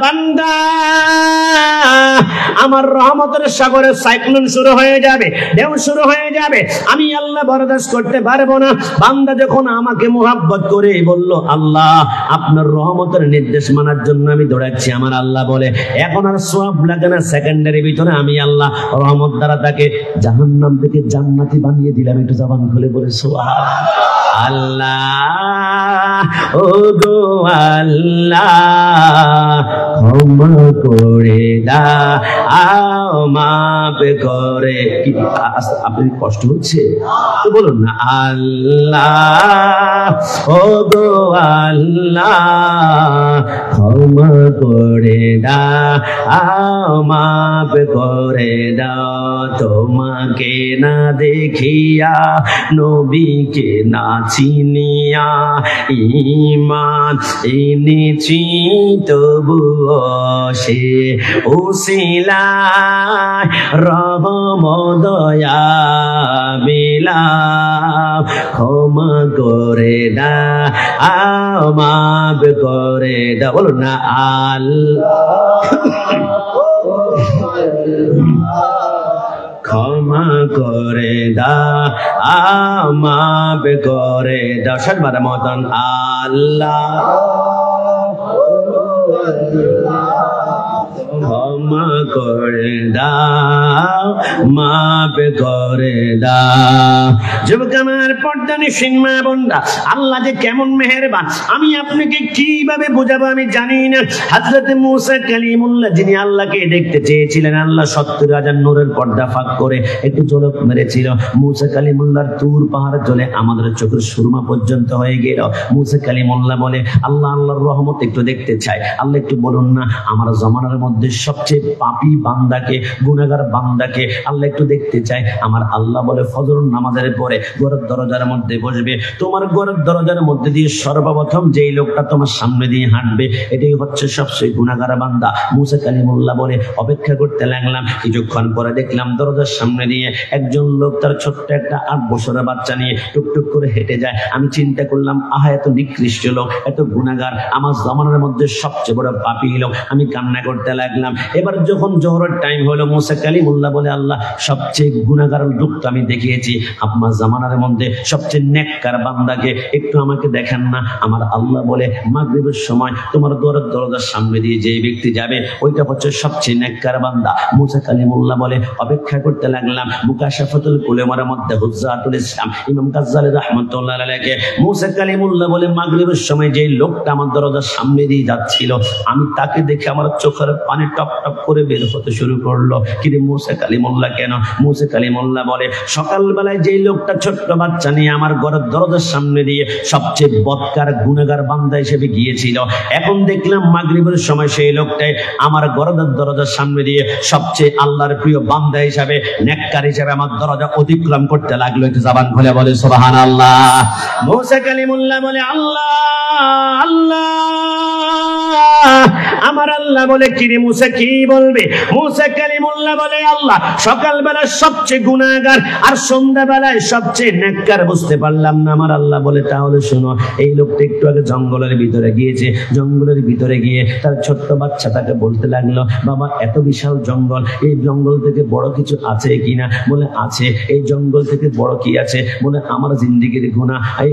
বান্দা, আমার রহমতের সাগরে সাইক্লোন শুরু হয়ে যাবে, ঢেউ শুরু হয়ে যাবে, আমি আল্লাহ বরদাস্ত করতে পারবো না। বান্দা যখন আমাকে মোহাব্বত করে বলল, আল্লাহ আপনার রহমতের নির্দেশ মানার জন্য আমি দৌড়াচ্ছি, আমার আল্লাহ বলে, এখন আর সওয়াব লাগে না, সেকেন্ডের ভিতরে আমি আল্লাহ রহমত দ্বারা তাকে জাহান্নাম থেকে জান্নাতি বানিয়ে দিলাম। একটু জবান খুলে বলে সুবহানাল্লাহ। আল্লাহ ও গো আল্লাহ, ক্ষমা করে দাও, মাফ করে। কি আপনার কষ্ট হচ্ছে তো বলুন না, আল্লাহ ও গো আল্লাহ, ক্ষমা করে দাও, মাফ করে দাও। তোমাকে না দেখিয়া, নবীকে না চিনিয়া ঈমান এনেছি তবুও সে উসিলায় রহম দয়া বিলাও। ক্ষমা করে দাও, মাফ করে দাও। বলুন না আল্লাহ ক্ষমা করে দাও, মাফ করে দাও। সবার মতন আল্লাহ ক্ষমা করে দাও, মাফ করে দাও। যুবক আমার, পর্দা নিশিন মা বোনরা, আল্লাহ যে কেমন মেহেরবান আমি আপনাকে কিভাবে বোঝাবো আমি জানি না। হযরত মূসা কালিমুল্লাহ যিনি আল্লাহকে দেখতে চেয়েছিলেন, আল্লাহ 70,000 নূরের পর্দা ফাঁক করে একটু ঝলক মেরেছিল। মূসা কালিমুল্লাহর তুর পাহাড় জ্বলে আমাদের চোখের সুরমা পর্যন্ত হয়ে গেল। মূসা কালিমুল্লাহ বলে, আল্লাহ আল্লাহর রহমত একটু দেখতে চাই। আল্লাহ একটু বলুন না, আমার জমানার মধ্যে সবচেয়ে পাপী বান্দাকে, গুনাহগার বান্দাকে আল্লাহ একটু দেখতে চাই। আমার আল্লাহ বলে, ফজর নামাজের পরে ঘরের দরজার মধ্যে বসবে, তোমার ঘরের দরজার মধ্যে দিয়ে সর্বপ্রথম যেই লোকটা তোমার সামনে দিয়ে হাঁটবে এটাই হচ্ছে সবচেয়ে গুনাহগার বান্দা। মূসা কালিমুল্লাহ বলে, অপেক্ষা করতে লাগলাম। কিছুক্ষণ পরে দেখলাম দরজার সামনে দিয়ে একজন লোক তার ছোট্ট একটা 8 বছরের বাচ্চা নিয়ে টুকটুক করে হেঁটে যায়। আমি চিন্তা করলাম, আহা এত নিকৃষ্ট লোক, এত গুনাহগার, আমার জমানার মধ্যে সবচেয়ে বড় পাপী লোক। আমি কান্না করতে লাগলাম। এবার যখন জোহরের টাইম হলো, মূসা কালিমুল্লাহ বলে, আল্লাহ সবচেয়ে গুনাহগার লোকটা আমি দেখিয়েছি, আপনার জামানার মধ্যে সবচেয়ে নেককার বান্দাকে একটু আমাকে দেখেন না। আমার আল্লাহ বলে, মাগরিবের সময় তোমার দরজার সামনে দিয়ে যে ব্যক্তি যাবে ওইটা হচ্ছে সবচেয়ে নেককার বান্দা। মূসা কালিমুল্লাহ বলে, অপেক্ষা করতে লাগলাম। মুকাশাফাতুল কুলেমার মধ্যে হুজ্জাতুল ইসলাম ইমাম গাজ্জালী রাহমাতুল্লাহ আলাইহি, মূসা কালিমুল্লাহ বলে, মাগরিবের সময় যে লোকটা আমার দরজার সামনে দিয়ে যাচ্ছিল আমি তাকে দেখে আমার চোখের পানি টপ টপ করে বের হতে শুরু করলো। কিন্তু মূসা কালিমুল্লাহ কেন? মূসা কালিমুল্লাহ বলে, সকালবেলায় যে লোকটা ছোট্ট বাচ্চা নিয়ে আমার ঘরের দরজার সামনে দিয়ে সবচেয়ে বদকার গুনাহগার বান্দা হিসেবে গিয়েছিল, এখন দেখলাম মাগরিবের সময় সেই লোকটাই আমার ঘরের দরজার সামনে দিয়ে সবচেয়ে আল্লাহর প্রিয় বান্দা হিসাবে, নেককার হিসাবে আমার দরজা অতিক্রম করতে লাগলো। একটু জবান খুলে বলে সুবহানাল্লাহ। মূসা কালিমুল্লাহ বলে, আল্লাহ আল্লাহ। আমার আল্লাহ বলে, কি রে মূসা কি বলবে? মূসা কালিমুল্লাহ বলে, আল্লাহ সকালবেলা সবচেয়ে গুনাহগার আর সন্ধ্যাবেলায় সবচেয়ে নেককার বুঝতে পারলাম না। আমার আল্লাহ বলে, তাহলে শোনো, এই লোকটা একটু আগে জঙ্গলের ভিতরে গিয়েছে, জঙ্গলের ভিতরে গিয়ে তার ছোট্ট বাচ্চা তাকে বলতে লাগলো, বাবা এত বিশাল জঙ্গল, এই জঙ্গল থেকে বড় কিছু আছে কিনা? বলে আছে। এই জঙ্গল থেকে বড় কি আছে? বলে আমার জিন্দেগির গুনাহ। এই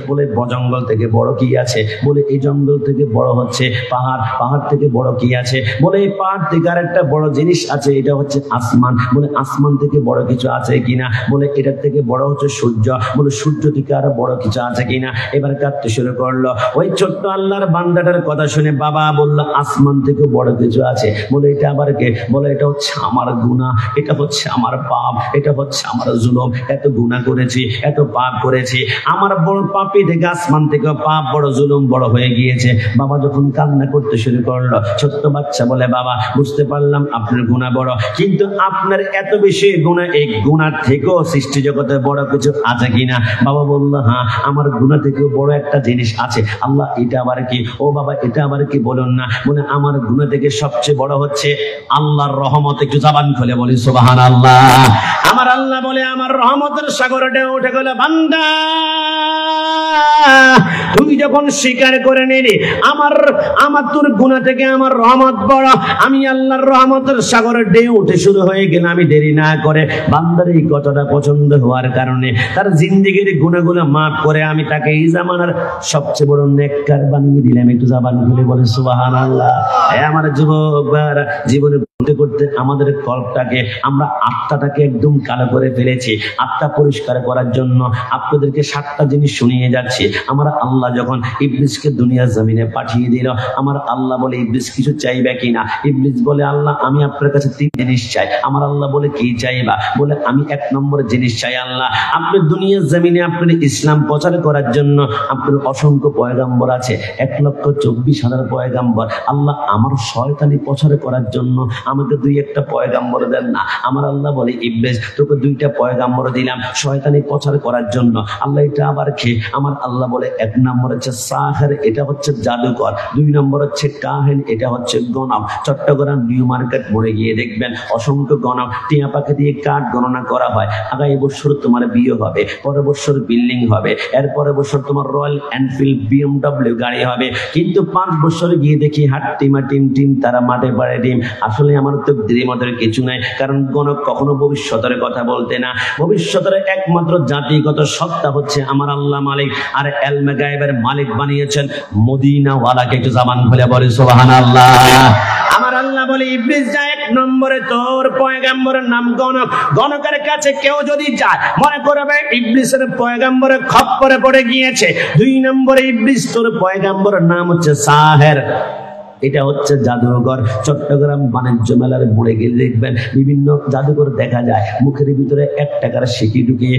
বলে জঙ্গল থেকে বড় কি আছে? বলে এই জঙ্গল থেকে বড় হচ্ছে পাহাড়, পাহাড় থেকে বড় কি আছে? বলে এই পাহাড় থেকে আর একটা বড় জিনিস আছে, এটা হচ্ছে আসমান। বলে আসমান থেকে বড় কিছু আছে কিনা? বলে এটার থেকে বড় হচ্ছে সূর্য। বলে সূর্য থেকে আরো বড় কিছু আছে কিনা? এবার কাঁদতে শুরু করলো। ওই ছোট্ট আল্লাহর বান্দাটার কথা শুনে বাবা বলল, আসমান থেকে বড় কিছু আছে। বলে এটা আবার কে? বলে এটা হচ্ছে আমার গুনাহ, এটা হচ্ছে আমার পাপ, এটা হচ্ছে আমার জুলুম। এত গুনাহ করেছি, এত পাপ করেছি, আমার বড় পাপী থেকে আসমান থেকে পাপ বড়, জুলুম বড় হয়ে গিয়েছে। বাবা যখন কান্না করতে শুরু করলো, ছোট্ট বাচ্চা বলে, বাবা বুঝতে পারলাম আপনার গুনাহ বড়, কিন্তু আপনার এত বেশি গুনাহ, এই গুনার থেকেও সৃষ্টি জগতে বড় কিছু আছে কিনা? বাবা বলল, হ্যাঁ আমার গুনাহ থেকেও বড় একটা জিনিস আছে। আল্লাহ এটা আবার কি? ও বাবা এটা আবার কি বলুন না। বলে আমার গুনাহ থেকে সবচেয়ে বড় হচ্ছে আল্লাহর রহমত। একটু জবান খুলে বলি সুবহানাল্লাহ। আমার আল্লাহ বলে, আমার রহমতের সাগরটা উঠে গেল, বান্দা তুই যখন স্বীকার করে নিলি আমার তোর গুনাহ থেকে আমার রহমত বড়, আমি আল্লাহর রহমতের সাগরের ঢেউ উঠে শুরু হয়ে গেল। আমি দেরি না করে বান্দার এই কথাটা পছন্দ হওয়ার কারণে তার জিন্দেগির গুনাহগুলো মাফ করে আমি তাকে এই জামানার সবচেয়ে বড় নেককার বানিয়ে দিলাম। একটু জবান খুলে বলে সুবহানাল্লাহ। আমার যুবক জীবনে করতে করতে আমাদের কল্পটাকে আমরা আত্মাটাকে একদম কালো করে ফেলেছি। আত্মা পরিষ্কার করার জন্য আপনাদেরকে 7টা জিনিস শুনিয়ে যাচ্ছি। আমার আল্লাহ যখন ইবলিসকে দুনিয়ার জমিনে পাঠিয়ে দিল, আমার আল্লাহ বলে ইবলিস কিছু চাইবে কিনা? ইবলিস বলে আল্লাহ আমি আপনার কাছে 3 জিনিস চাই। আমার আল্লাহ বলে কি চাইবা? বলে আমি 1 নম্বর জিনিস চাই আল্লাহ, আপনি দুনিয়ার জমিনে আপনার ইসলাম প্রচার করার জন্য আপনার অসংখ্য পয়গাম্বর আছে, 1,24,000 পয়গাম্বর। আল্লাহ আমার শয়তানি প্রচার করার জন্য আমাকে 2-1টা পয়গাম্বর দেন না। আমার আল্লাহ বলে ইবলিস তোকে 2টা পয়গাম্বর দিলাম শয়তানি প্রচার করার জন্য। আল্লাহ এটা আবার খেয়ে আমার আল্লাহ বলে 1 নম্বর হচ্ছে সাহের, এটা হচ্ছে জাদুকর, 2 নম্বর হচ্ছে কাহিন, এটা হচ্ছে গণক। চট্টগ্রাম নিউ মার্কেট মোড়ে গিয়ে দেখবেন অসংখ্য গণক, টিয়া পাখি দিয়ে কাঠ গণনা করা হয়। আগামী বছর তোমার বিয়ে হবে, পরের বছর বিল্ডিং হবে, এর পরের বছর তোমার রয়্যাল এনফিল্ড BMW গাড়ি হবে। কিন্তু 5 বছর গিয়ে দেখি হাট্টিমা টিম তারা মাঠে পাড়ে ডিম। আসলে আমার তো দ্বিমতের কিছু নাই, কারণ গণক কখনো ভবিষ্যতের কথা বলতে না। ভবিষ্যতের একমাত্র জাতিগত সত্তা হচ্ছে আমার আল্লাহ মালিক, আর এলমে গায়েবের মালিক বানিয়েছেন মদিনাওয়ালাকে। একটু জামান খুলে বলে সুবহানাল্লাহ। আমার আল্লাহ বলে ইবলিস যা 1 নম্বরে তোর পয়গাম্বরের নাম গণক। গণকের কাছে কেউ যদি যায় মনে করবে ইবলিসের পয়গাম্বরের খপ্পরে পড়ে গিয়েছে। 2 নম্বরে ইবলিস তোর পয়গাম্বরের নাম হচ্ছে সাহের, এটা হচ্ছে জাদুঘর। চট্টগ্রাম বাণিজ্য মেলার মোড়ে গেলে দেখবেন বিভিন্ন জাদুঘর দেখা যায়, মুখের ভিতরে 1 টাকার সিকি ঢুকিয়ে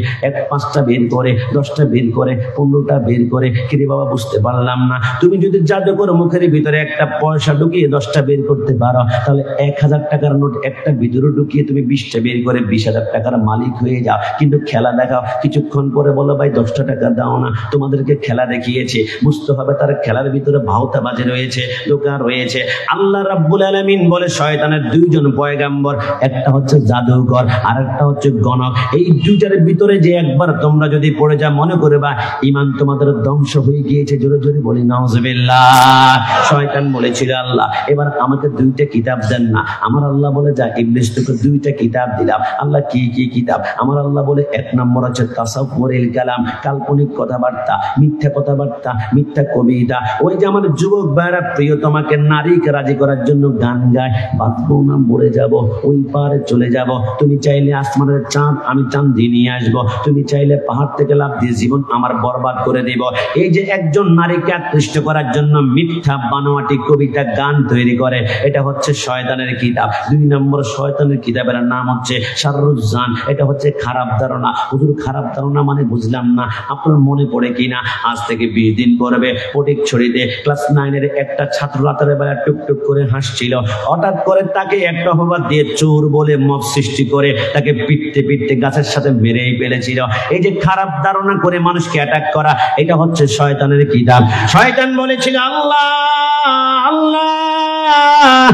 5টা বের করে, 10টা বের করে, 15টা বের করে। কিরে বাবা বুঝতে পারলাম না, তুমি যদি জাদুঘর মুখের ভিতরে 1টা পয়সা ঢুকিয়ে 10টা বের করতে পারো, তাহলে 1000 টাকার নোট একটা ভিতরে ঢুকিয়ে তুমি 20টা বের করে 20,000 টাকার মালিক হয়ে যাও। কিন্তু খেলা দেখাও, কিছুক্ষণ পরে বলো ভাই 10টা টাকা দাও না, তোমাদেরকে খেলা দেখিয়েছে। বুঝতে হবে তার খেলার ভিতরে ভাওতাবাজি রয়েছে, দোকান রয়েছে। আল্লাহ রাব্বুল আলামিন বলে শয়তানের 2 জন পয়গাম্বর, একটা হচ্ছে জাদুকর আর একটা হচ্ছে গণক। এই 2টার ভিতরে যে একবার তোমরা যদি পড়ে যা মনে করবা ঈমান তোমাদের ধ্বংস হয়ে গিয়েছে। জোরে জোরে বলি নাউজুবিল্লাহ। শয়তান বলেছিল আল্লাহ এবার আমাকে 2টা কিতাব দেন না। আমার আল্লাহ বলে যা ইবলিস তোকে 2টা কিতাব দিলাম। আল্লাহ কি কি কিতাব? আমার আল্লাহ বলে 1 নম্বর হচ্ছে তাসাউফুরুল কালাম, কাল্পনিক কথাবার্তা, মিথ্যা কথাবার্তা, মিথ্যা কবিতা। ওই যে আমার যুবক ভাইরা প্রিয় তোমাকে নারীকে রাজি করার জন্য গান গায়, বাঁচবো না মরে যাব, ওই পারে চলে যাব। তুমি চাইলে আসমানের চাঁদ আমি চাঁদি নিয়ে আসবো, তুমি চাইলে পাহাড় থেকে লাফ দিয়ে জীবন আমার বরবাদ করে দেব। এই যে একজন নারীকে আকৃষ্ট করার জন্য মিথ্যা বানোয়াটি কবিতা গান তৈরি করে, এটা হচ্ছে শয়তানের কিতাব। 2 নম্বর শয়তানের কিতাবের নাম হচ্ছে শাররুজ্জান, এটা হচ্ছে খারাপ ধারণা। হুজুর খারাপ ধারণা মানে বুঝলাম না, আপনার মনে পড়ে কিনা? আজ থেকে 20 দিন পরে ফটিকছড়িতে ক্লাস 9-এর একটা ছাত্র রাতের বেলা টুকটুক করে হাসছিল। হঠাৎ করে তাকে একটা অপবাদ দিয়ে চোর বলে মব সৃষ্টি করে তাকে পিটতে গাছের সাথে মেরেই ফেলেছিল। এই যে খারাপ ধারণা করে মানুষকে অ্যাটাক করা, এটা হচ্ছে শয়তানের কিতাব। শয়তান বলেছিল আল্লাহ আল্লাহ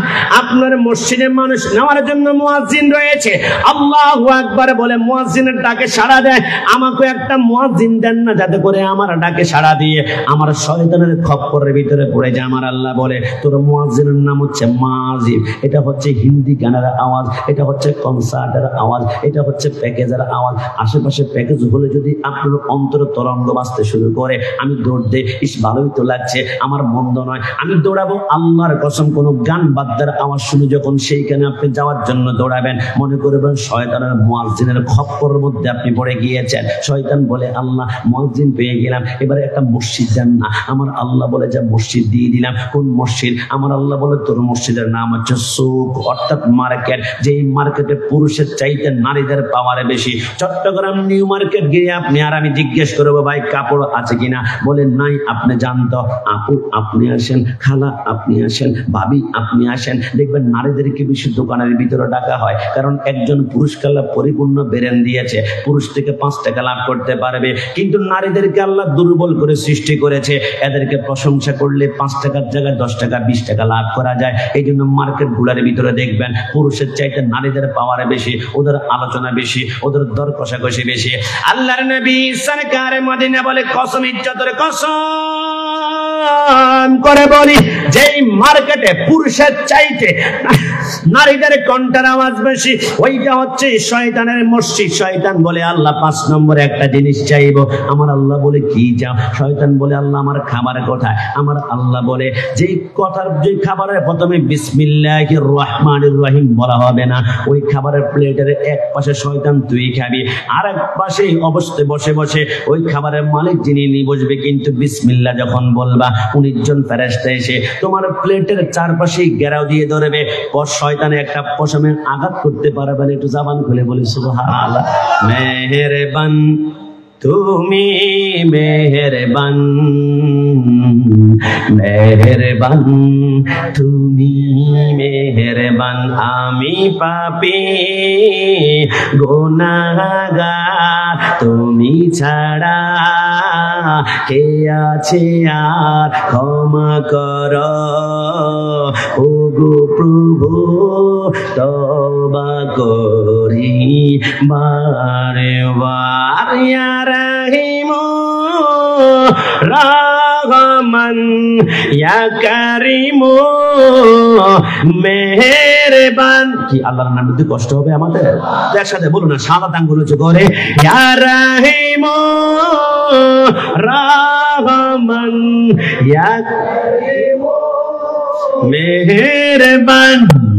আপনার মসজিদে মানুষ নেওয়ার জন্য মুয়াজ্জিন রয়েছে, আল্লাহু আকবার বলে মুয়াজ্জিনের ডাকে সাড়া দেয়। আমাকে একটা মুয়াজ্জিন দেন না যাতে করে আমার ডাকে সাড়া দিয়ে আমার শয়তানের খপ্পরের ভিতরে পড়ে যায়। আমার আল্লাহ বলে তোর মুয়াজ্জিনের নাম হচ্ছে মাজিব, এটা হচ্ছে হিন্দি গানের আওয়াজ, এটা হচ্ছে কনসার্টের আওয়াজ, এটা হচ্ছে প্যাকেজের আওয়াজ। আশেপাশে প্যাকেজ হলে যদি আপনার অন্তর তরঙ্গ বাজতে শুরু করে, আমি দৌড় দেই, ইস ভালোই তো লাগছে, আমার মন্দ নয়, আমি দৌড়াবো। আল্লাহর কসম কোন গান বাদ্যের আওয়াজ শুনে যখন সেইখানে আপনি যাওয়ার জন্য দৌড়াবেন, মনে করবেন শয়তানের মুয়াজ্জিনের খপ্পরের মধ্যে আপনি পড়ে গিয়েছেন। শয়তান বলে আল্লাহ মুয়াজ্জিন পেয়ে গেলাম, এবারে একটা মসজিদ দেন না। আমার আল্লাহ বলে যা মসজিদ দিয়ে দিলাম। কোন মসজিদ? আমার আল্লাহ বলে তোর মসজিদের নাম হচ্ছে সুক, অর্থাৎ মার্কেট। যেই মার্কেটে পুরুষের চাইতে নারীদের পাওয়ারে বেশি। চট্টগ্রাম নিউ মার্কেট গিয়ে আপনি আর আমি জিজ্ঞেস করবো ভাই কাপড় আছে কিনা, বলেন নাই, আপনি জানতো। আপু আপনি আসেন, খালা আপনি আসেন, ভাবি আপনি আসেন, দেখবেন নারীদেরকে বেশি দোকানের ভিতরে ডাকা হয়, কারণ একজন পুরুষকে আল্লাহ পরিপূর্ণ বেরেন দিয়েছে, পুরুষ থেকে 5 টাকা লাভ করতে পারবে। কিন্তু নারীদেরকে আল্লাহ দুর্বল করে সৃষ্টি করেছে, এদেরকে প্রশংসা করলে 5 টাকার জায়গায় 10 টাকা 20 টাকা লাভ করা যায়। এই জন্য মার্কেট গুলার ভিতরে দেখবেন পুরুষের চাইতে নারীদের পাওয়ারে বেশি, ওদের আলোচনা বেশি, ওদের দর কষাকষি বেশি। আল্লাহর নবী সরকার মদিনা বলে কসম ইজ্জতের কসম করে বলি, যেই মার্কেটে পুরুষের চাইতে নারীদের কণ্ঠের আওয়াজ বেশি, ওইটা হচ্ছে শয়তানের মসজিদ। শয়তান বলে আল্লাহ 5 নম্বরে একটা জিনিস চাইবো। আমার আল্লাহ বলে কি চাও? শয়তান বলে আল্লাহ আমার খাবার কোথায়? আমার আল্লাহ বলে যে খাবারের প্রথমে বিসমিল্লাহির রহমানির রহিম বলা হবে না, ওই খাবারের প্লেটের এক পাশে শয়তান তুই খাবি, আর এক পাশে অবস্থায় বসে বসে ওই খাবারের মালিক যিনি নিয়ে বসবে, কিন্তু বিসমিল্লাহ যখন বলবা 19 জন ফেরেশতা এসে তোমার প্লেটের চারপাশে ঘেরাও দিয়ে ধরবে। শয়তানে একটা পশমে আঘাত করতে পারবে না। একটু জবান খুলে বলি সুবহানাল্লাহ। মেহেরবান তুমি মেহেরবান, মেহেরবান তুমি মেহেরবান, আমি পাপী গুনাহগার, তুমি ছাড়া কে আছে আর ক্ষমা কর ওগো প্রভু, তওবা করি বারে বার। ইয়া রাহিমু রহমান ইয়া কারিমু মেহেরবান। কি আল্লাহর নাম নিতে কষ্ট হবে আমাদের? একসাথে বলুন না, সাদা আঙ্গুল উঁচু করে, ইয়া রাহিমু রহমান ইয়া কারিমু মেহেরবান,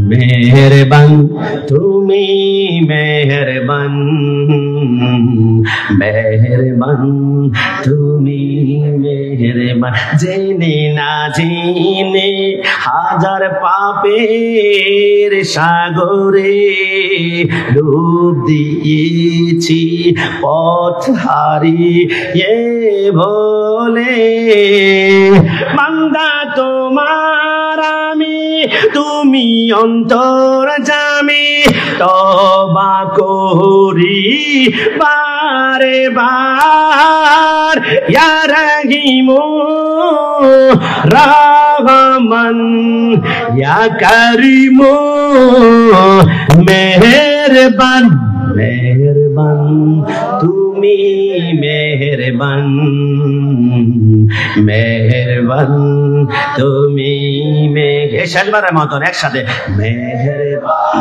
মেহেরবান তুমি মেহেরবান, মেহেরবান তুমি মেহেরবান। জেনে না জেনে হাজার পাপের সাগরে ডুব দিয়েছি, পথ হারিয়ে বলে বান্দা তোমার আমি, তুমি অন্তর্যামী, তওবা করি বারে বার। ইয়া রাহিমু রহমান ইয়া কারিমু মেহেরবান, মেহেরবান তুমি মেহেরবান, মেহেরবান তুমি শেষবারের মতন একসাথে, মেহেরবান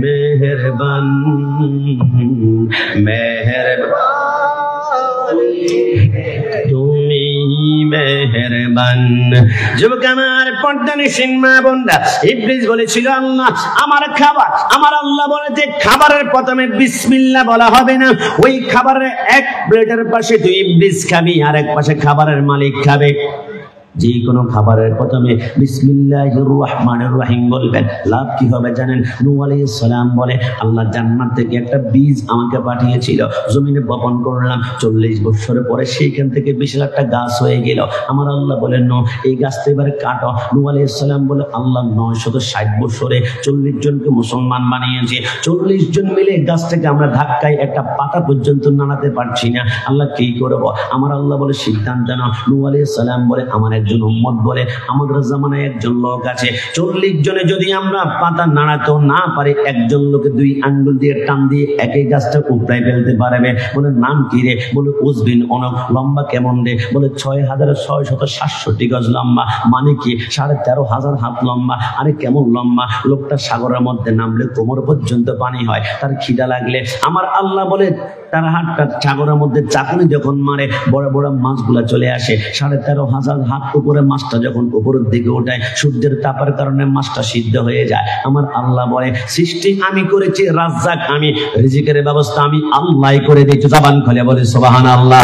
মেহেরবান মেহেরবান তুমি মেহেরবান। যুবক আমার, পর্দানিসীন মা বোনরা, ইবলিস বলেছিল আল্লাহ আমার খাবার, আমার আল্লাহ বলে যে খাবারের প্রথমে বিসমিল্লাহ বলা হবে না। ওই খাবারের এক প্লেটের পাশে তুই ইবলিস খাবি, আর এক পাশে খাবারের মালিক খাবে। যে কোনো খাবারের প্রথমে বিসমিল্লাহির রহমানির রহিম বলবেন। লাভ কি হবে জানেন? নূহ আলাইহিস সালাম বলে আল্লাহ জান্নাত থেকে একটা বীজ আমাকে পাঠিয়েছিল, জমিনে বপন করলাম, 40 বছরের পরে সেইখান থেকে বিশাল একটা গাছ হয়ে গেল। আমার আল্লাহ বলেন নূহ এই গাছটা এবারে কাটো। নূহ আলাইহিস সালাম বলে আল্লাহ 960 বছরে 40 জনকে মুসলমান বানিয়েছে, 40 জন মিলে গাছটাকে আমরা ধাক্কায় একটা পাতা পর্যন্ত নাড়াতে পারছি না, আল্লাহ কি করব? আমার আল্লাহ বলে সিদ্ধান্ত নাও। নূহ আলাইহিস সালাম বলে আমার একজন উম্মত বলে আমাদের জামানায় একজন লোক আছে, 40 জনে যদি আমরা পাতা নাড়াতে না পারি, একজন লোকে 2 আঙ্গুল দিয়ে টান দিয়ে একই গাছটা উপড়াই ফেলতে পারবে। বলে নাম কি রে? বলে উজবিন অনক। লম্বা কেমন রে? বলে 6667 গজ লম্বা। মানে কি? 13,500 হাত লম্বা। আরে কেমন লম্বা? লোকটা সাগরের মধ্যে নামলে কোমর পর্যন্ত পানি হয়। তার খিদা লাগলে আমার আল্লাহ বলে তার হাতটা সাগরের মধ্যে চাকুনি যখন মারে, বড় বড় মাছগুলা চলে আসে। 13,500 হাত উপরে মাছটা যখন উপরের দিকে ওঠায়, সূর্যের তাপের কারণে মাছটা সিদ্ধ হয়ে যায়। আমার আল্লাহ বলে সৃষ্টি আমি করেছি, রাজ্জাক আমি, রিজিকের ব্যবস্থা আমি আল্লাহ করে দিয়েছি। জবান খুলে বলে সুবহানাল্লাহ।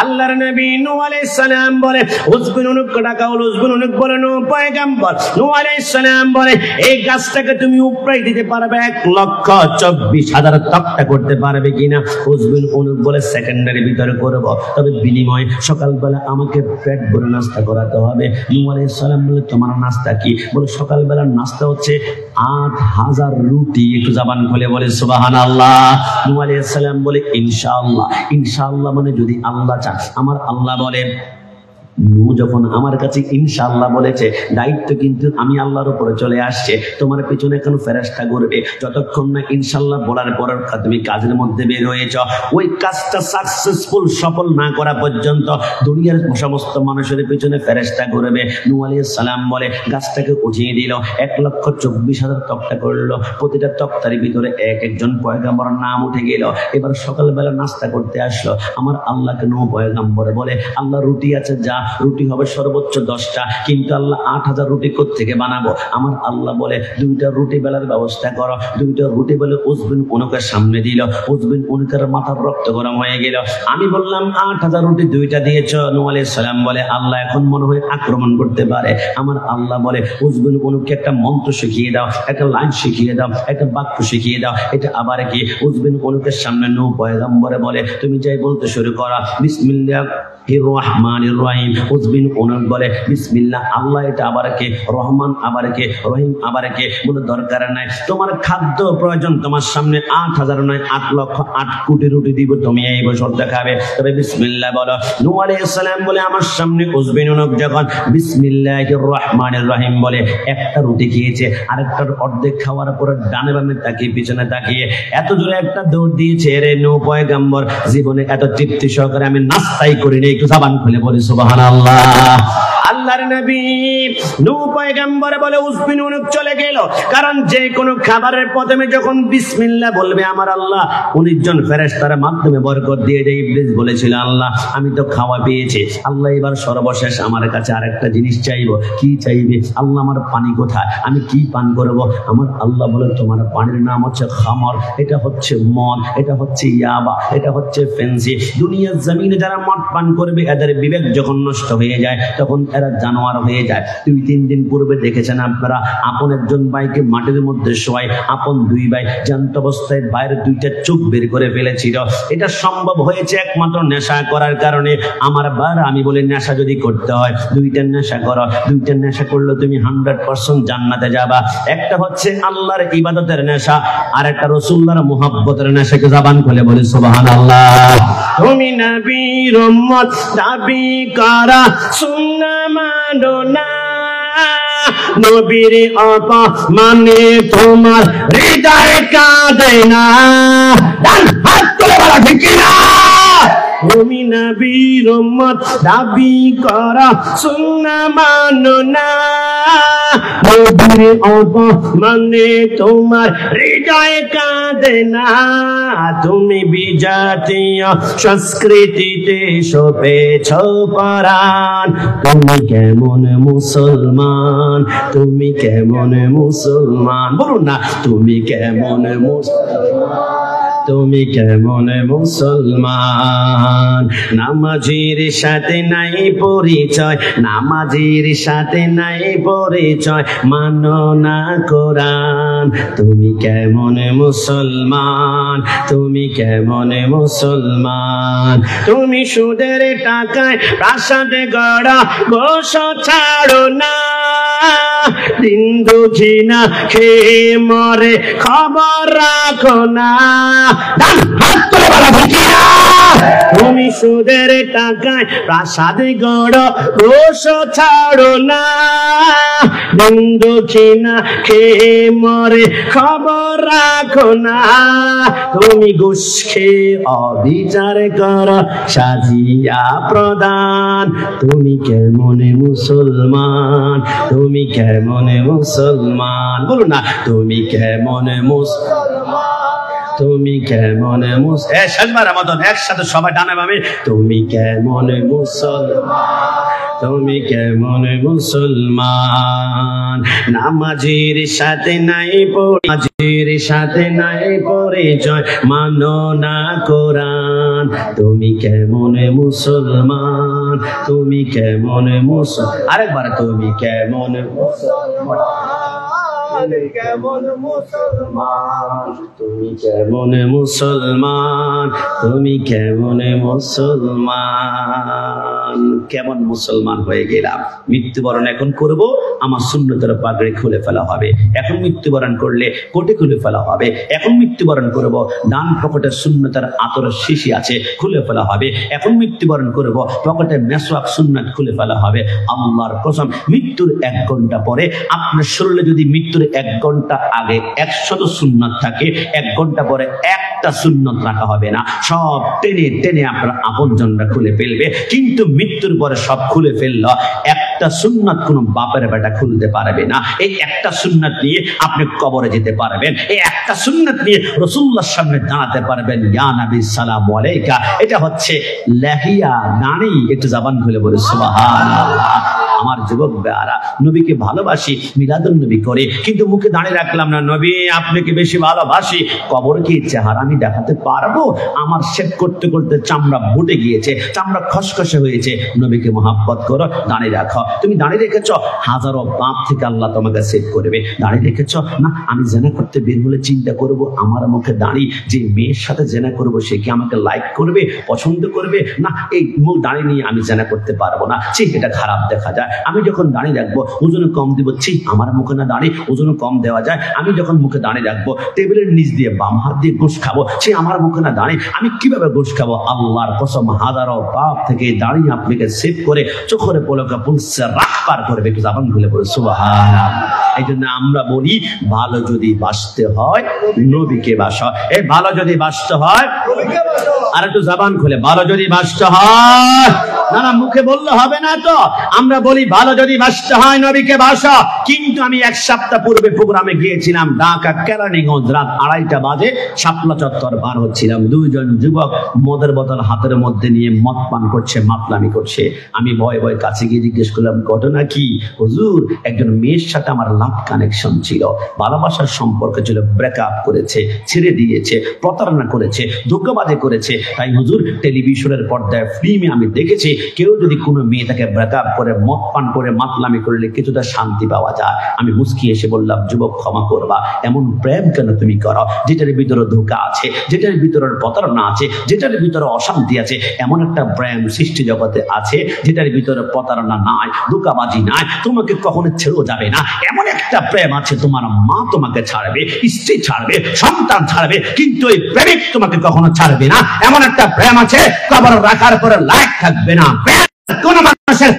আল্লাহর নবী নূহ আলাইহিস সালাম বলে উজবিন অনুক ডাকা হলো, উজবিন অনুক বলে নূহ পয়গম্বর। নূহ আলাইহিস সালাম বলে এই গাছটাকে তুমি উপড়াই দিতে পারবে 1,24,000 তক্তা করতে পারবে কিনা? উজবিন অনুক বলে সেকেন্ডারি ভিতরে করব, তবে বিনিময়ে সকালবেলা আমাকে পেট ভরে নাস্তা করাতে হবে। নূহ আলাইহিস সালাম বলে তোমার নাস্তা কি? বলে সকালবেলার নাস্তা হচ্ছে 8,000 রুটি। একটু জবান খুলে বলে সুবহানাল্লাহ। নূহ আলাইহিস সালাম বলে ইনশাআল্লাহ। ইনশাআল্লাহ মানে যদি আল্লাহ চান। আমার আল্লাহ বলে নূহ যখন আমার কাছে ইনশাআল্লাহ বলেছে, দায়িত্ব কিন্তু আমি আল্লাহর উপরে চলে আসছে, তোমার পিছনে এখন ফেরেশতা ঘুরবে, যতক্ষণ না ইনশাআল্লাহ বলার পর তুমি কাজের মধ্যে বের হয়েছ, ওই কাজটা সাকসেসফুল সফল না করা পর্যন্ত দুনিয়ার সমস্ত মানুষের পিছনে ফেরেশতা ঘুরবে। নূহ আলাইহিস সালাম বলে গাছটাকে উঠিয়ে দিল, 1,24,000 তক্তা করলো, প্রতিটা তক্তার ভিতরে এক একজন পয়গম্বরের নাম উঠে গেল। এবার সকালবেলা নাস্তা করতে আসলো, আমার আল্লাহকে নূহ পয়গম্বর বলে, আল্লাহ রুটি আছে, যা রুটি হবে সর্বোচ্চ 10টা, কিন্তু আল্লাহ 8,000 রুটি কোত্থেকে বানাবো? আমার আল্লাহ বলে 2টা রুটি বেলার ব্যবস্থা করো। 2টা রুটি বলে উজবিন উনুকের সামনে দিল, উজবিন উনুকের মাথার রক্ত গরম হয়ে গেল। আমি বললাম 8,000 রুটি 2টা দিয়েছ। নূহ আলাইহিস সালাম বলে, আল্লাহ এখন মনে হয় আক্রমণ করতে পারে। আমার আল্লাহ বলে, উজবিন উনুককে একটা মন্ত্র শিখিয়ে দাও, একটা লাইন শিখিয়ে দাও, একটা বাক্য শিখিয়ে দাও। এটা আবার কি? উজবিন উনুকের সামনে নূহ পয়গম্বরে বলে, তুমি যাই বলতে শুরু করো, বিসমিল্লাহ রহমানির রহিম। উজবিন উনুক বলে, বিসমিল্লাহ। আল্লাহ এটা আবার কে? রহমান আবার কে? রহিম আবার কে? বলে দরকার নাই, তোমার খাদ্য প্রয়োজন, তোমার সামনে 8,000 নয় 8,08,00,000 রুটি দিব, তুমি এই বছর দেখাবে, তবে বিসমিল্লাহ বলো। নূহ আলাইহিস সালাম বলে, আমার সামনে উজবিন উনুক যখন বিসমিল্লাহির রহমানির রহিম বলে একটা রুটি খেয়েছে, আরেকটার অর্ধেক খাওয়ার পরে ডানে বামে তাকিয়ে পিছনে তাকিয়ে এত জোরে একটা দৌড় দিয়েছে রে নূহ পয়গম্বর, জীবনে এত তৃপ্তি সহকারে আমি নাস্তাই করিনি। একটু জবান খুলে বলি সুবহানাল্লাহ। আল্লাহর নবী নূহ পয়গম্বর বলে উজবিন উনুক চলে গেল, কারণ যে কোনো খাবারের প্রথমে যখন বিসমিল্লাহ বলবে আমার আল্লাহ 19 জন ফেরেশতার মাধ্যমে বরকত দিয়ে দেয়। ইবলিস বলেছিল, আল্লাহ আমি তো খাওয়া পেয়েছি, আল্লাহ এবার সর্বশেষ আমার কাছে আরেকটা জিনিস চাইবো। কি চাইবে? আল্লাহ আমার পানি কোথায়, আমি কি পান করব? আমার আল্লাহ বলে, তোমার পানির নাম হচ্ছে খামর, এটা হচ্ছে মদ, এটা হচ্ছে ইয়াবা, এটা হচ্ছে ফেন্সি। দুনিয়ার জমিনে যারা মদ পান করবে এদের বিবেক যখন নষ্ট হয়ে যায় তখন এরা জানোয়ার হয়ে যায়। 2-3 দিন পূর্বে দেখেছেন আপনারা, আপন একজন ভাইকে মাটির মধ্যে শোয়ায় আপন 2 ভাই জ্যান্ত অবস্থায় বাইরে 2টা চোখ বের করে ফেলেছিল। এটা সম্ভব হয়েছে একমাত্র নেশা করার কারণে। আমার বার আমি বলি, নেশা যদি করতে হয় 2টা নেশা করো, 2টা নেশা করলে তুমি 100% জান্নাতে যাবা। একটা হচ্ছে আল্লাহর ইবাদতের নেশা, আর একটা রাসূলুল্লাহর মুহাব্বতের নেশা। কে জবান খুলে বলি সুবহানাল্লাহ। তুমি নবীর উম্মত দাবি করা সুন্নাহ মানো না, নবীর অপমানে তোমার হৃদয় কাঁদে না। ডান হাত তুলে বলা ঠিক না? তুমি নবীর উম্মত দাবি করা সুন্নাহ মানো না, নবীর অপমানে তোমার হৃদয় কাঁদে না। তুমি বিজাতীয় সংস্কৃতিতে সপেছ পরাণ, তুমি কেমন মুসলমান, তুমি কেমন মুসলমান? বলুন না, তুমি কেমন মুসলমান, তুমি কেমন মুসলমান? নামাজির সাথে নাই পরিচয়, নামাজির সাথে নাই পরিচয়, মানো না কোরআন। তুমি কেমন মুসলমান, তুমি কেমন মুসলমান? তুমি সুদের টাকায় প্রাসাদে গড়া গোশ ছাড়ো না, দিন দুঃখী না খেয়ে মরে খবর রাখো না। তুমি সুদের টাকায় প্রাসাদে গড়ো গোশ ছাড়ো না, দিন দুঃখী না খেয়ে মরে খবর রাখো না। তুমি ঘুষ খেয়ে অবিচার করো সাজিয়া প্রদান, তুমি কেমন মুসলমান, তুমি কেমন মুসলমান? বলুন না, তুমি কেমন মুসলমান, তুমি কেমন মুসলমান? মতন একসাথে সবাই ডানে বামে, তুমি কেমন মুসলমান, তুমি কেমন মুসলমান? নামাজির সাথে নাই নামাজির সাথে নাই পরিচয়, মানো না কোরআন। তুমি কেমন মুসলমান, তুমি কেমন মুসলমান? আরেকবার, তুমি কেমন মুসলমান, কেমন মুসলমান, তুমি কেমন মুসলমান, তুমি কেমন মুসলমান। কেমন মুসলমান হয়ে গেলাম। মৃত্যুবরণ এখন করব, আমার সুন্নতের পাগড়ি খুলে ফেলা হবে। এখন মৃত্যুবরণ করলে কোটে খুলে ফেলা হবে। এখন মৃত্যুবরণ করব, ডান পকেটে সুন্নতের আতরের শিশি আছে, খুলে ফেলা হবে। এখন মৃত্যুবরণ করব, পকেটে মেসওয়াক সুন্নাত খুলে ফেলা হবে। আল্লাহর কসম, মৃত্যুর 1 ঘন্টা পরে আপনার শরীরে যদি মৃত্যুর 1 ঘন্টা আগে 100 সুন্নাত থাকে, 1 ঘন্টা পরে একটা সুন্নাত রাখা হবে না। সব টেনে টেনে আপনার আপনজনরা খুলে ফেলবে। কিন্তু মৃত্যুর পরে সব খুলে ফেলল, একটা সুন্নাত কোনো বাপের বেটা খুলতে পারবে না। এই একটা সুন্নাত নিয়ে আপনি কবরে যেতে পারবেন। এই একটা সুন্নাত নিয়ে রাসূলুল্লাহর সামনে দাঁড়াতে পারবেন। ইয়া নবী সালামু আলাইকা। এটা হচ্ছে লাহিয়া, নানি। একটু জবান খুলে বলে সুবহানাল্লাহ। আমার যুবক ভাইরা, নবীকে ভালোবাসি, মিলাদুন নবী করে, কিন্তু মুখে দাঁড়িয়ে রাখলাম না নবী আপনাকে বেশি ভালোবাসি। কবর কি চেহারা আমি দেখাতে পারবো? আমার শেভ করতে করতে চামড়া বুটে গিয়েছে, চামড়া খসখসে হয়েছে। নবীকে মহাব্বত করো, দাঁড়িয়ে রাখো। তুমি দাঁড়িয়ে রেখেছ, হাজারো পাপ থেকে আল্লাহ তোমাকে সেভ করবে। দাঁড়িয়ে রেখেছ না, আমি জেনা করতে বের হলে চিন্তা করব আমার মুখে দাঁড়িয়ে যে মেয়ের সাথে জেনা করব সে কি আমাকে লাইক করবে, পছন্দ করবে? না, এই মুখ দাঁড়িয়ে নিয়ে আমি জেনা করতে পারবো না, ঠিক এটা খারাপ দেখা যায়। আমি যখন দাঁড়িয়ে রাখবো, ওজনে কম দিব, ঠিক আমার মুখে না দাঁড়িয়ে ওজনে কম দেওয়া যায়। আমি যখন মুখে দাঁড়িয়ে রাখবো, টেবিলের নিচ দিয়ে বাম হাত দিয়ে গোশ খাবো, সে আমার মুখে না দাঁড়িয়ে আমি কিভাবে গোশ খাবো? আল্লাহর কসম, হাজারো পাপ থেকে দাঁড়িয়ে আপনাকে সেভ করে চোখের পলকে পুলসে রাখ পার করবে। একটু জাবান খুলে বলে সুবহানাল্লাহ। এই জন্য আমরা বলি, ভালো যদি বাঁচতে হয় নবীকে বাসা। এই ভালো যদি বাঁচতে হয়, আর একটু জবান খুলে, ভালো যদি বাঁচতে হয়, না না মুখে বললে হবে না তো। আমরা বলি ভালো যদি বাঁচতে হয় নবীকে বাসা। কিন্তু আমি 1 সপ্তাহ পূর্বে প্রোগ্রামে গিয়েছিলাম ঢাকা কেরানীগঞ্জ, রাত 2:30 বাজে শাপলা চত্বর বার হচ্ছিলাম। 2 জন যুবক মদের বোতল হাতের মধ্যে নিয়ে মদ পান করছে, মাতলামি করছে। আমি ভয় ভয় কাছে গিয়ে জিজ্ঞেস করলাম ঘটনা কি? হুজুর, একজন মেয়ের সাথে আমার লাভ কানেকশন ছিল, ভালোবাসার সম্পর্ক ছিল, ব্রেকআপ করেছে, ছেড়ে দিয়েছে, প্রতারণা করেছে, ধোঁকাবাজি করেছে। তাই হুজুর, টেলিভিশনের পর্দায় ফিল্মে আমি দেখেছি কেউ যদি কোনো মেয়ে তাকে ব্রেকআপ করে মদ পান করে মাতলামি করলে কিছুটা শান্তি পাওয়া যায়। আমি মুস্কি এসে বললাম, যুবক ক্ষমা করবা, এমন প্রেম কেন তুমি করো যেটার ভিতরে ধোঁকা আছে, যেটার ভিতরে প্রতারণা আছে, যেটার ভিতরে অশান্তি আছে? এমন একটা প্রেম সৃষ্টি জগতে আছে যেটার ভিতরে প্রতারণা নাই, ধোঁকাবাজি নাই, তোমাকে কখনো ছেড়েও যাবে না। এমন একটা প্রেম আছে, তোমার মা তোমাকে ছাড়বে, স্ত্রী ছাড়বে, সন্তান ছাড়বে, কিন্তু ওই প্রেমিক তোমাকে কখনো ছাড়বে না। এমন একটা প্রেম আছে, কবর রাখার পরে লাইক থাকবে না। কোন মানুষের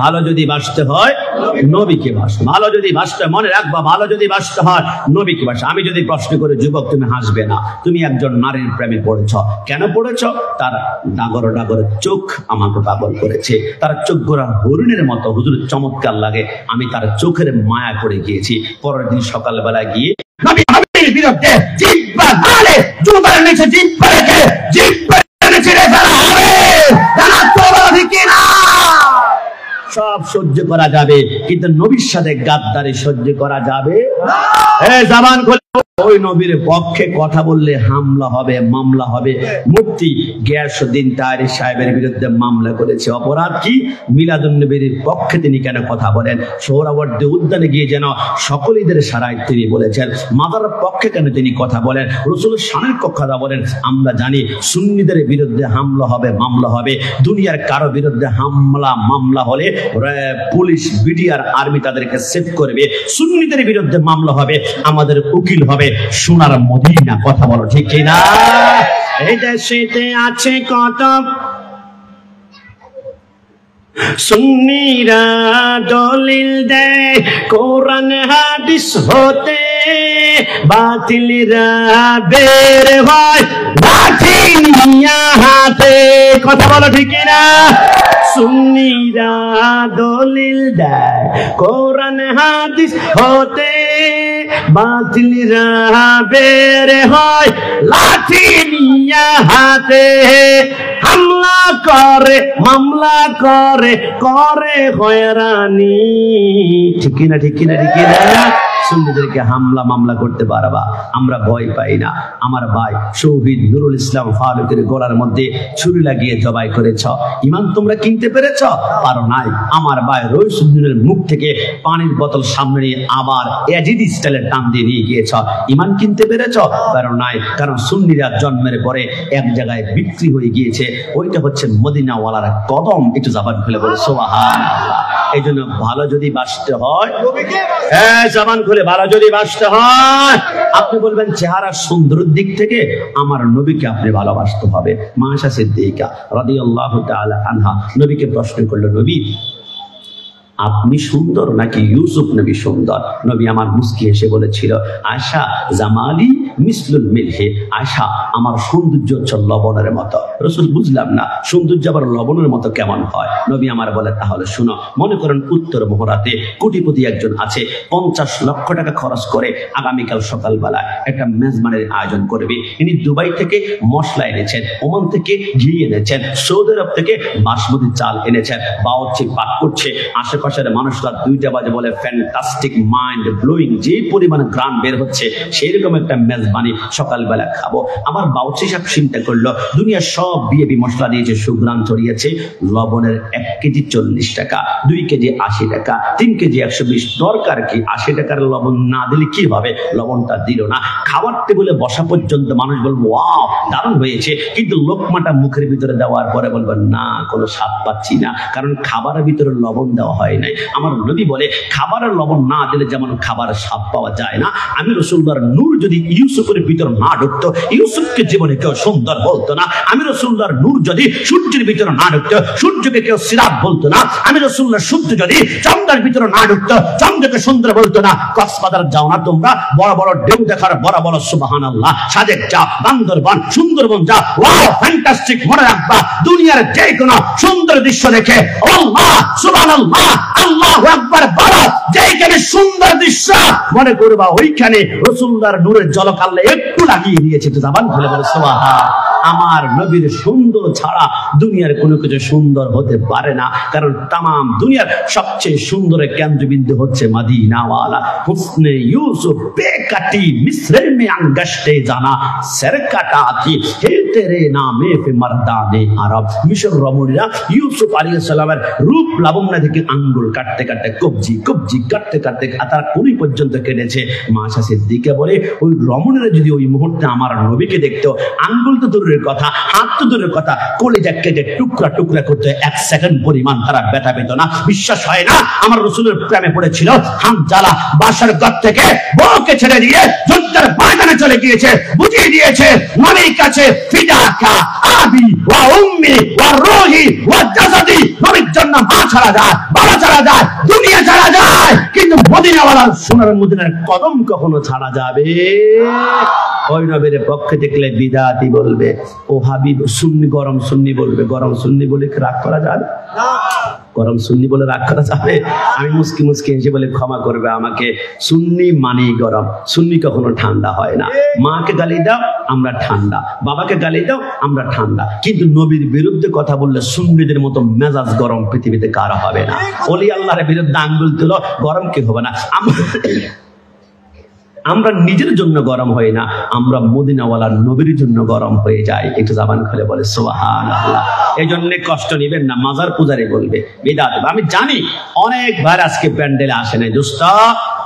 ভালো যদি বাঁচতে হয় নবীকে বাসো। ভালো যদি বাঁচতে, মনে রাখবা, ভালো যদি বাঁচতে হয় নবীকে বাসো। আমি যদি প্রশ্ন করে, যুবক তুমি হাসবে না, তুমি একজন নারীর প্রেমে পড়েছ। কেন পড়েছ? তার ডাগর ডাগর চোখ আমাকে পাগল করেছে। তার চোখ গোড়া হরিণের মতো, হুজুর চমৎকার লাগে। আমি তার চোখের মায়া করে গিয়েছি। পরের দিন সকালবেলা গিয়ে নবী নবীর বিরুদ্ধে জিহ্বা নালে জুতার নিচে জিহ্বা রেখে জিহ্বা ছিঁড়ে ফেলা হবে। জানা তোমরা ঠিক না? সব সহ্য করা যাবে, কিন্তু নবীর সাথে গাদ্দারি সহ্য করা যাবে না। জবান খুলে ওই নবীর পক্ষে কথা বললে হামলা হবে, মামলা হবে। মুফতি গিয়াসউদ্দিন তাহারি সাহেবের বিরুদ্ধে মামলা করেছে। অপরাধ কি? মিলাদুন নবীর পক্ষে তিনি কেন কথা বলেন? সোহরাওয়ার্দী উদ্যানে গিয়ে যেন সকলীদের সারায় তিনি বলেছেন। মাদার পক্ষে কেন তিনি কথা বলেন? রাসূলের শানের কথা বলেন। আমরা জানি সুন্নিদের বিরুদ্ধে হামলা হবে, মামলা হবে। দুনিয়ার কারো বিরুদ্ধে হামলা মামলা হলে পুলিশ, বিডিআর, আর্মি তাদেরকে সেভ করবে। সুন্নিদের বিরুদ্ধে মামলা হবে, আমাদের উকিল হবে সোনার মদিনা। কথা বলো ঠিক কিনা? এই দেশেতে আছে কত সুন্নিরা দলিল দেয় কোরআন হাদিস হতে, বাতিলরা বের হয় লাঠি নিয়া হাতে। কথা বলো ঠিক কিনা? সুন্নিরা দলিল দেয় কোরআন হাদিস হতে, বাতিলরা বের হয় লাঠি নিয়া হাতে। হামলা করে, মামলা করে, করে হয়রানি। ঠিক কিনা? ঠিক কিনা? ঠিক কিনা? সুন্নিদেরকে হামলা মামলা করতে পারবা, আমরা ভয় পাই না। আমার ভাই শহীদ নুরুল ইসলাম ফারুকের গলার মধ্যে ছুরি লাগিয়ে জবাই করেছ, ইমান তোমরা কিনতে পেরেছ? পারো নাই। আমার ভাই রইসুদ্দিনের মুখ থেকে পানির বোতল সামনে নিয়ে আবার এজিদ স্টাইলের টান দিয়ে নিয়ে গিয়েছ, ইমান কিনতে পেরেছ? পারো নাই। কারণ সুন্নিরা জন্মের পরে এক জায়গায় বিক্রি হয়ে গিয়েছে, ওইটা হচ্ছে মদিনাওয়ালার কদম। একটু জবান খুলে বলে সুবহানাল্লাহ। এই জন্য ভালো যদি বাঁচতে হয়, হ্যাঁ জবান খুলে ভালো যদি বাঁচতে হয়, আপনি বলবেন চেহারা সুন্দরের দিক থেকে আমার নবীকে আপনি ভালোবাসতে হবে। মাশা সিদ্দিকা রাদিয়াল্লাহু তাআলা আনহা নবীকে প্রশ্ন করলো, নবী আপনি সুন্দর নাকি ইউসুফ নবী সুন্দর? নবী আমার মুস্কি হেসে বলেছিল, আয়সা জামালি মিসলুল মিলহে, আয়সা আমার সৌন্দর্য হচ্ছে লবণের মতো। রাসূল বুঝলাম না সৌন্দর্য আবার লবণের মতো কেমন হয়? নবী আমার বলে, তাহলে শুনো, মনে করেন উত্তর মোহরাতে কোটিপতি একজন আছে, 50 লক্ষ টাকা খরচ করে আগামীকাল সকালবেলা একটা মেজবানের আয়োজন করবে। ইনি দুবাই থেকে মশলা এনেছেন, ওমান থেকে ঘি এনেছেন, সৌদি আরব থেকে বাসমতি চাল এনেছেন, বাউচি পাক করছে, আশেপাশে মানুষরা 2টা বাজে বলে ফ্যান্টাস্টিক মাইন্ড ব্লোয়িং, যে পরিমাণে গ্রাম বের হচ্ছে সেই রকম একটা মেজবানি সকালবেলা খাবো। আমার বাউচি সাহেব চিন্তা করলো, দুনিয়ার সব বিএপি মশলা দিয়েছে, সুগ্রাম ছড়িয়েছে, লবণের 1 কেজি 40 টাকা, 2 কেজি 80 টাকা, 3 কেজি 120, দরকার কি? 80 টাকার লবণ না দিলে কি হবে? লবণটা দিল না। খাবার টেবিলে বসা পর্যন্ত মানুষ বলবো ওয়াও দারুণ হয়েছে, কিন্তু লোকমাটা মুখের ভিতরে দেওয়ার পরে বলবেন না কোনো স্বাদ পাচ্ছি না, কারণ খাবারের ভিতরে লবণ দেওয়া হয় নাই। আমার নবী বলে খাবারের লবণ না দিলে যেমন খাবারের স্বাদ পাওয়া যায় না, আমি রাসূলুল্লাহর নূর যদি ইউসুফের ভিতর না ঢুকতো, ইউসুফকে জীবনে কেউ সুন্দর বলতো না। আমি রাসূলুল্লাহর নূর যদি সূর্যের ভিতরে না ঢুকতো, সূর্যকে কেউ সিরাত বলতো না। আমি রাসূলুল্লাহর সূর্য যদি চন্দ্রের ভিতরে না ঢুকতো, চন্দ্রকে সুন্দর বলতো না। কক্সবাজার যাও না তোমরা, বড় বড় ঢেউ দেখার বড় বড় সুবহানাল্লাহ, সাজেক যা, বান্দরবান, সুন্দরবন যা, ওয়াও ফ্যান্টাস্টিক, মনে রাখবা দুনিয়ার যে কোনো সুন্দর দৃশ্য দেখে আল্লাহ সুবহানাল্লাহ আল্লাহু আকবার বলো, যেখানে সুন্দর দৃশ্য মনে করবা ওইখানে রাসূলুল্লাহর নূরের ঝলক আল্লাহ একটু লাগিয়ে দিয়েছে। তো জবান খুলে বলে সুবহান। আমার নবীর সুন্দর ছাড়া দুনিয়ার কোনো কিছু সুন্দর হতে পারে না, কারণ তামাম দুনিয়ার সবচেয়ে সুন্দর কেন্দ্রবিন্দু হচ্ছে মদিনাওয়ালা। হুসনে ইউসুফ বেকাটি মিসর মে আঙ্গশতে জানা সরকাটা থি হে তেরে নামে ফে মর্দানে আরব। মিশর রমণীরা ইউসুফ আলাইহিস সালামের রূপ লাবণ্য থেকে আঙ্গুল কাটতে কাটতে কবজি কবজি কাটতে কাটতে তার কুড়ি পর্যন্ত কেটেছে। মাশা সিদ্দিকা বলে ওই রমণীরা যদি ওই মুহূর্তে আমার নবীকে দেখতো, আঙ্গুল তো দূরের কথা, হাত তো দূরের কথা, কলিজা কেটে টুকরা টুকরা করতে 1 সেকেন্ড পরিমাণ তারা ব্যথা পেত না। বিশ্বাস হয় না আমার রাসূলের প্রেমে পড়েছিল হামজালা, বাসার ঘর থেকে বউকে ছেড়ে দিয়ে যুদ্ধের ময়দানে চলে গিয়েছে, বুঝিয়ে দিয়েছে নবীর কাছে ফিদাকা আবি ওয়া উম্মি ওয়া রূহি ওয়া জাসাদি। নবীর জন্য মা ছাড়া যায়, বাবা ছাড়া যায়, দুনিয়া ছাড়া যায়, কিন্তু মদিনাওয়ালার সোনার মদিনার কদম কখনো ছাড়া যাবে? ওই নবীর পক্ষে দেখলে বিদাতি বলবে, ও হাবিব সুন্নি গরম সুন্নি বলবে, গরম সুন্নি বলে রাগ করা যাবে না? গরম সুন্নি বলে রাগ করা যাবে? আমি মুস্কি মুস্কি হেসে বলে ক্ষমা করবে আমাকে, সুন্নি মানেই গরম, সুন্নি কখনো ঠান্ডা হয় না। মাকে গালি দাও আমরা ঠান্ডা, বাবাকে গালি দাও আমরা ঠান্ডা, কিন্তু নবীর বিরুদ্ধে কথা বললে সুন্নিদের মতো মেজাজ গরম পৃথিবীতে কারো হবে না। ওলি আল্লাহর বিরুদ্ধে আঙ্গুল তুলো, গরম কি হবে না? আমরা নিজের জন্য গরম হই না, আমরা মদিনাওয়ালার নবীর জন্য গরম হয়ে যাই। একটু জবান খুলে বলে সুবহানাল্লাহ। এই জন্য কষ্ট নিবেন না, মাজার পূজারি বলবে বিদাত। আমি জানি অনেক ভাই আজকে প্যান্ডেলে আসে নাই দোস্ত,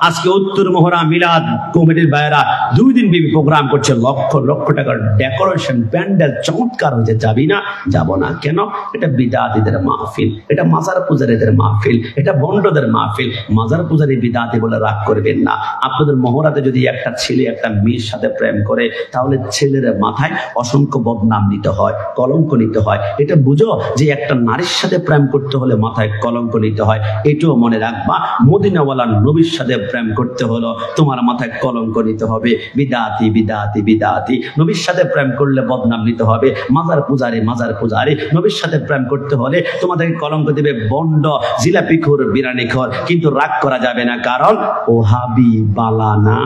আজকে উত্তর মোহরা মিলাদ কমিটির ভাইরা 2 দিন ব্যাপী প্রোগ্রাম করছে, লক্ষ লক্ষ টাকার ডেকোরেশন, প্যান্ডেল চমৎকার হয়েছে, যাবি না? যাব না কেন? এটা বিদাতীদের মাহফিল, এটা মাজার পূজারীদের মাহফিল, এটা বন্ডদের মাহফিল। মাজার পূজারী বিদাতি বলে রাগ করবেন না। আপনাদের মহরাতে যদি একটা ছেলে একটা মেয়ের সাথে প্রেম করে, তাহলে ছেলের মাথায় অসংখ্য বদনাম নিতে হয়, কলঙ্ক নিতে হয়। এটা বুঝো যে একটা নারীর সাথে প্রেম করতে হলে মাথায় কলঙ্ক নিতে হয়। এটাও মনে রাখবা, মদিনাওয়ালার নবীর সাথে প্রেম করতে হলো তোমার মাথায় কলঙ্ক নিতে হবে। বিদাতি বিদাতি বিদাতি, নবীর সাথে প্রেম করলে বদনাম নিতে হবে। মাজার পূজারি মাজার পূজারি, নবীর সাথে প্রেম করতে হলে তোমাদেরকে কলঙ্ক দেবে বন্ড, জিলাপিখোর, বিরানিখোর। কিন্তু রাগ করা যাবে না, কারণ ওহাবি বালানা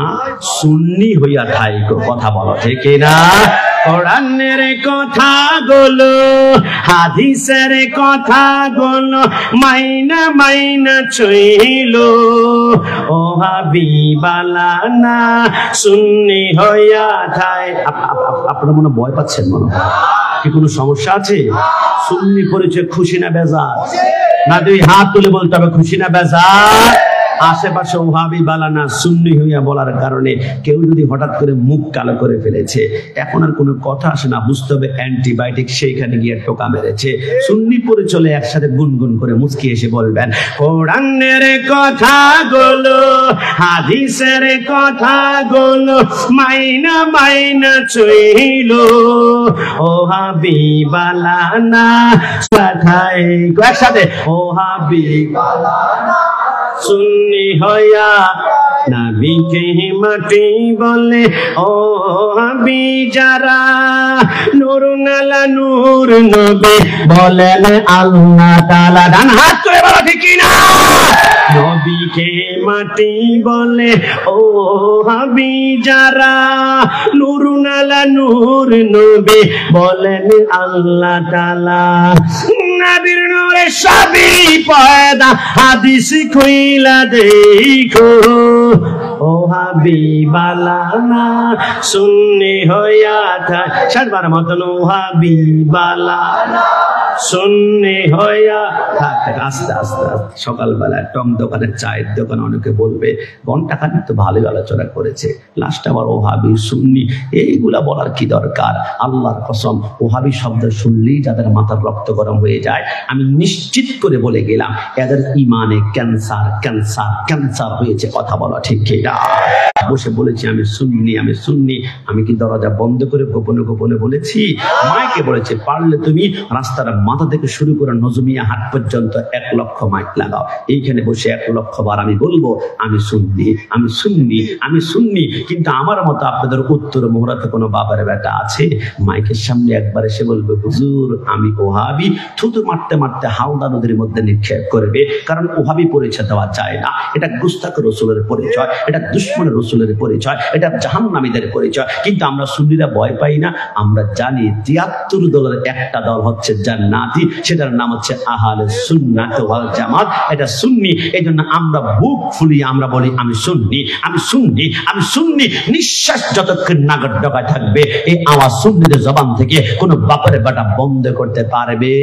সুন্নি হইয়া থাইকো। কথা বলো ঠিক না? কোরআনের কথা গুলো হাদিসের কথা গুলো মাইনা মাইনা চইল ও হাবিবালা না সুন্নি হইয়া থাই। আপনারা মনে ভয় পাচ্ছেন, মনে কি কোনো সমস্যা আছে? সুন্নি পরিচয় খুশি না বেজার? না দুই হাত তুলে বলতে হবে খুশি না বেজার? আশেপাশে ওহাবি বালানা সুন্নি হইয়া বলার কারণে কেউ যদি হঠাৎ করে মুখ কালো করে ফেলেছে, এখন আর কোনো কথা আসে না, বুঝতে হবে অ্যান্টিবায়োটিক সেইখানে গিয়ে টোকা মেরেছে। সুন্নি পরিচলে একসাথে গুনগুন করে মুচকি এসে বলবেন কোরআনের কথা গুলো হাদিসের কথা গুলো মাইনা মাইনা চইল ওহাবি বালানা কথাই একসাথে ওহাবি বালানা সুন্নি হইয়া নবীকে মাটি বলে ও হাবি যারা নূর নালা নূর নবী বলেন আল্লাহ তাআলা। ডান হাত তুলে বলো ঠিক না? নবীকে মাটি বলে ও হাবি যারা নূর নালা নূর নবী বলেন আল্লাহ তাআলা। নবীর নূরে সবই পয়দা হাদিস কইলা দেখো ও হাবিবালা না সুন্নি হইয়া থাক। 60 বার মতন ও হাবিবালা সুন্নি হইয়া থাক। আস্তে আস্তে সকালবেলা টং দোকানের চায়ের দোকানে অনেকে বলবে ঘন্টাখানিক তো ভালোই আলোচনা করেছে, লাস্ট আবার ওহাবি সুন্নি এইগুলা বলার কি দরকার? আল্লাহর কসম ওহাবি শব্দ শুনলেই যাদের মাথার রক্ত গরম হয়ে যায়, আমি নিশ্চিত করে বলে গেলাম এদের ইমানে ক্যান্সার ক্যান্সার ক্যান্সার হয়েছে। কথা বলা ঠিক কিনা? বসে বলেছি আমি সুন্নি আমি সুন্নি, আমি কি দরজা বন্ধ করে গোপনে গোপনে বলেছি? মাইকে বলেছে পারলে তুমি রাস্তার মাথা থেকে শুরু করে নজমিয়া হাট পর্যন্ত 1 লক্ষ মাইক লাগাও, এইখানে বসে 1 লক্ষ বার আমি বলবো আমি সুন্নি আমি সুন্নি আমি সুন্নি। কিন্তু আমার মতো আপনাদের উত্তর মোহরাতে কোনো বাবার বেটা আছে মাইকের সামনে একবার এসে বলবে হুজুর আমি ওহাবি, থুতু মারতে মারতে হাওদা নদীর মধ্যে নিক্ষেপ করবে। কারণ ওহাবি পরিচয় দেওয়া যায় না, এটা গুস্তাখ রসুলের পরিচয়, এটা দুশমনের রসুলের পরিচয়, এটা জাহান্নামীদের পরিচয়। কিন্তু আমরা সুন্নিরা ভয় পাই না, আমরা জানি 73 দলের একটা দল হচ্ছে জান্নাতি, সেটার নাম হচ্ছে আহলে সুন্নাত ওয়াল জামাত, এটা সুন্নি। এই জন্য আমরা বুক ফুলিয়ে আমরা বলি আমি সুন্নি আমি সুন্নি আমি সুন্নি। নিঃশ্বাস যতক্ষণ নাগর ডগায় থাকবে এই আওয়াজ সুন্নিদের জবান থেকে কোনো বাপের বেটা বন্ধ করতে পারবে?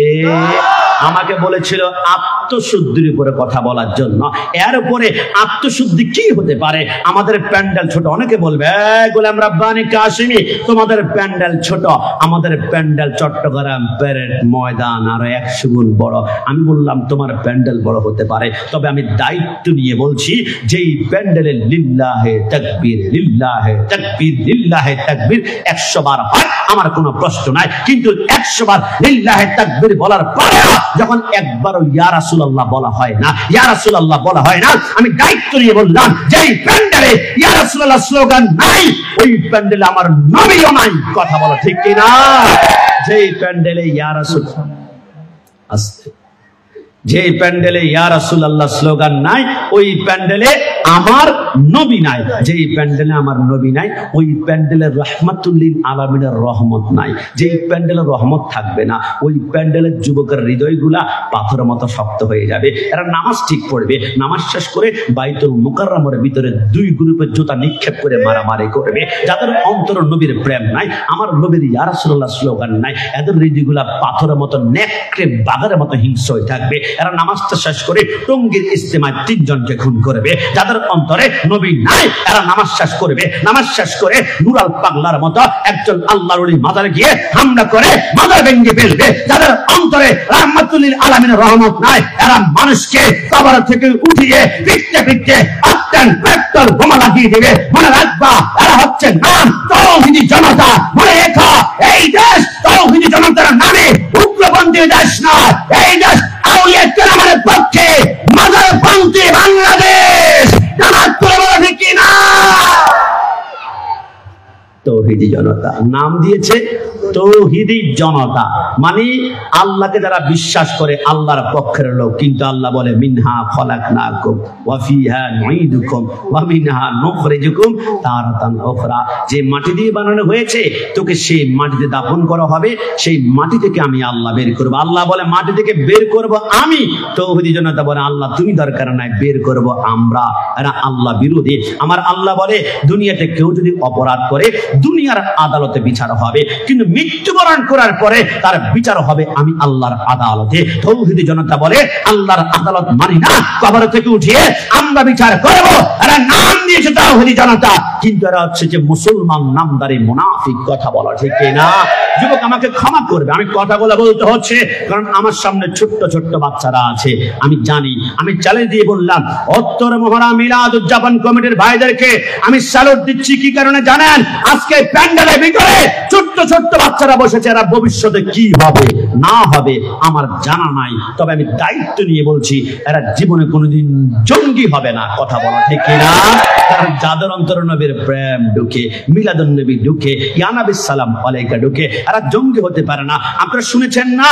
আমাকে বলেছিল আত্মশুদ্ধির উপরে কথা বলার জন্য। এর উপরে আত্মশুদ্ধি কি হতে পারে? আমাদের প্যান্ডেল ছোট। অনেকে বলবে গোলাম রাব্বানি কাশিমি তোমাদের প্যান্ডেল ছোট, আমাদের প্যান্ডেল চট্টগ্রাম প্যারেড ময়দান আরো 100 গুণ বড়। আমি বললাম তোমার প্যান্ডেল বড় হতে পারে, তবে আমি দায়িত্ব নিয়ে বলছি যেই প্যান্ডেলে লিল্লাহে তাকবীর লিল্লাহে তাকবীর লিল্লাহে তাকবীর 100 বার হয় আমার কোনো প্রশ্ন নাই, কিন্তু 100 বার লিল্লাহে তাকবীর বলার পরে যখন একবারও ইয়া রাসূলুল্লাহ বলা হয় না, ইয়া রাসূলুল্লাহ বলা হয় না, আমি দায়িত্ব নিয়ে বললাম যেই প্যান্ডেলে ইয়া রাসূলুল্লাহ স্লোগান নাই ওই প্যান্ডেলে আমার নবীও নাই। কথা বলো ঠিক কি না? যেই প্যান্ডেলে ইয়া রাসূল আসছে, যেই প্যান্ডেলে ইয়া রাসূলুল্লাহ স্লোগান নাই ওই প্যান্ডেলে আমার নবী নাই। যেই প্যান্ডেলে আমার নবী নাই ওই প্যান্ডেলের রাহমাতুল লিল আলামিনের রহমত নাই। যেই প্যান্ডেলে রহমত থাকবে না ওই প্যান্ডেলের যুবকের হৃদয়গুলা পাথরের মতো শক্ত হয়ে যাবে। এরা নামাজ ঠিক পড়বে, নামাজ শেষ করে বাইতুল মুকাররমের ভিতরে 2 গ্রুপের জুতা নিক্ষেপ করে মারামারি করবে। যাদের অন্তর নবীর প্রেম নাই, আমার নবীর ইয়া রাসূলুল্লাহ স্লোগান নাই, এদের হৃদয়গুলা পাথরের মতো নেকড়ে বাঘের মতো হিংস্র হয়ে থাকবে। এরা নামাজটা শেষ করে টঙ্গীর ইজতেমায় 3 জনকে খুন করবে। যাদের অন্তরে নবী নাই এরা নামাজ শেষ করবে, নামাজ শেষ করে নুরাল পাগলার মতো একজন আল্লাহর ওলি মাজারে গিয়ে হামলা করে মাজার ভেঙে ফেলবে। যাদের অন্তরে রাহমাতুল লিল আলামিনের রহমত নাই এরা মানুষকে কবর থেকে উঠিয়ে পিটতে পিটতে আত্মান পেট্রোল বোমা লাগিয়ে দেবে। মনে রাখবা এরা হচ্ছে নাম তাওহীদি জনতা। মনে রেখো এই দেশ তাওহীদি জনতার নামে উগ্রপন্থী দেশ নয়, এই দেশ আউলিয়া কেরামের পক্ষে মাজারপন্থী বাংলাদেশ। তাওহীদি জনতা নাম দিয়েছে তৌহিদি জনতা, মানে আল্লাহকে যারা বিশ্বাস করে, আল্লাহর পক্ষের লোক। কিন্তু আল্লাহ বলে মিনহা খলাকনাকুম ওয়া ফিহা নুঈদুকুম ওয়া মিনহা নুখরিজুকুম তারাতান উখরা। যে মাটি দিয়ে বানানো হয়েছে তোকে সেই মাটিতে দাফন করা হবে, সেই মাটি থেকে আমি আল্লাহ বের করব। আল্লাহ বলে মাটি থেকে বের করব আমি। তৌহিদি জনতা বলে আল্লাহ তুমি দরকার নাই, বের করব আমরা। এরা আল্লাহ বিরোধী। আমার আল্লাহ বলে দুনিয়াতে কেউ যদি অপরাধ করে দুনিয়ার আদালতে বিচার হবে, কিন্তু মৃত্যুবরণ করার পরে তার বিচার হবে আমি আল্লাহর আদালতে। তৌহিদি জনতা বলে আল্লাহর আদালত মানি না, কবর থেকে উঠিয়ে আমরা বিচার করব। এরা নাম দিয়েছে তৌহিদি জনতা, কিন্তু এরা হচ্ছে যে মুসলমান নামদারি মুনাফিক। কথা বলা ঠিক না? যুবক আমাকে ক্ষমা করবে, আমি কথাগুলো বলতে হচ্ছে কারণ আমার সামনে ছোট্ট ছোট্ট বাচ্চারা আছে। আমি জানি, আমি চ্যালেঞ্জ দিয়ে বললাম উত্তর মহড়া মিলাদ উদযাপন কমিটির ভাইদেরকে আমি স্যালুট দিচ্ছি। কি কারণে জানেন? আজকে প্যান্ডেলের ভিতরে ছোট্ট ছোট্ট বাচ্চারা বসেছে, এরা ভবিষ্যতে কি হবে না হবে আমার জানা নাই, তবে আমি দায়িত্ব নিয়ে বলছি এরা জীবনে কোনোদিন জঙ্গি হবে না। কথা বলা ঠিক না? কারণ যাদের অন্তরে নবীর প্রেম ঢুকে, মিলাদুন নবী ঢুকে, ইয়া নবী সালাম আলাইকা ঢুকে, এরা জঙ্গি হতে পারে না। আপনারা শুনেছেন না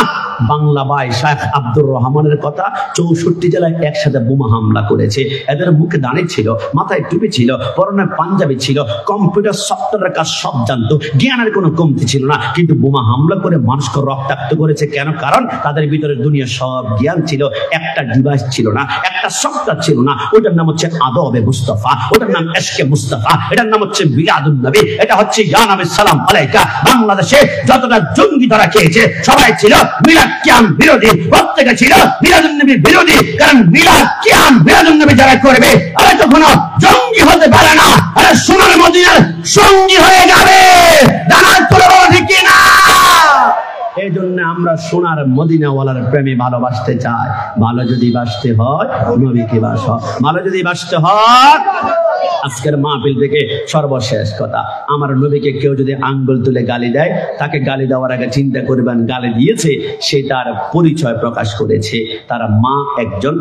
বাংলা ভাই শেখ আব্দুর রহমানের কথা? 64 জেলায় একসাথে বোমা হামলা করেছে। এদের মুখে দাঁড়িয়ে ছিল, মাথায় টুপি ছিল, পরনে পাঞ্জাবি ছিল, কম্পিউটার সফটওয়্যারের কাজ সব জানতো, জ্ঞানের কোনো কমতি ছিল না, কিন্তু বোমা হামলা করে মানুষকে রক্তাক্ত করেছে। কেন? কারণ তাদের ভিতরে দুনিয়া সব জ্ঞান ছিল, একটা ডিভাইস ছিল না, একটা সফটওয়্যার ছিল না। ওটার নাম হচ্ছে আদবে মুস্তাফা, ওটার নাম এশকে মুস্তাফা, এটার নাম হচ্ছে মিলাদুন নবী, এটা হচ্ছে ইয়া নবী সালাম আলাইকা। বাংলাদেশে যতটা জঙ্গি ধরা খেয়েছে সবাই ছিল মিলাদ কিয়াম বিরোধী, প্রত্যেকে ছিল মিলাদুন নবী বিরোধী। কারণ মিলাদ কিয়াম মিলাদুন নবী যারা করবে তারা কখনো জঙ্গি হতে পারে না, আরে সোনার মদিনার সঙ্গী হয়ে যাবে। দাঁড়ার তোলে বলো ঠিক না? এই জন্য আমরা সোনার মদিনাওয়ালার প্রেমে ভালোবাসতে চাই। ভালো যদি বাসতে হয় নবীকে বাসো, ভালো যদি বাসতে হয়। আজকের মাহফিল থেকে সর্বশেষ কথা, আমার নবীকে কেউ যদি আঙ্গুল তুলে গালি দেয়, তাকে গালি দেওয়ার আগে চিন্তা করবেন গালি দিয়েছে সে তার পরিচয় প্রকাশ করেছে। তার মা একজন,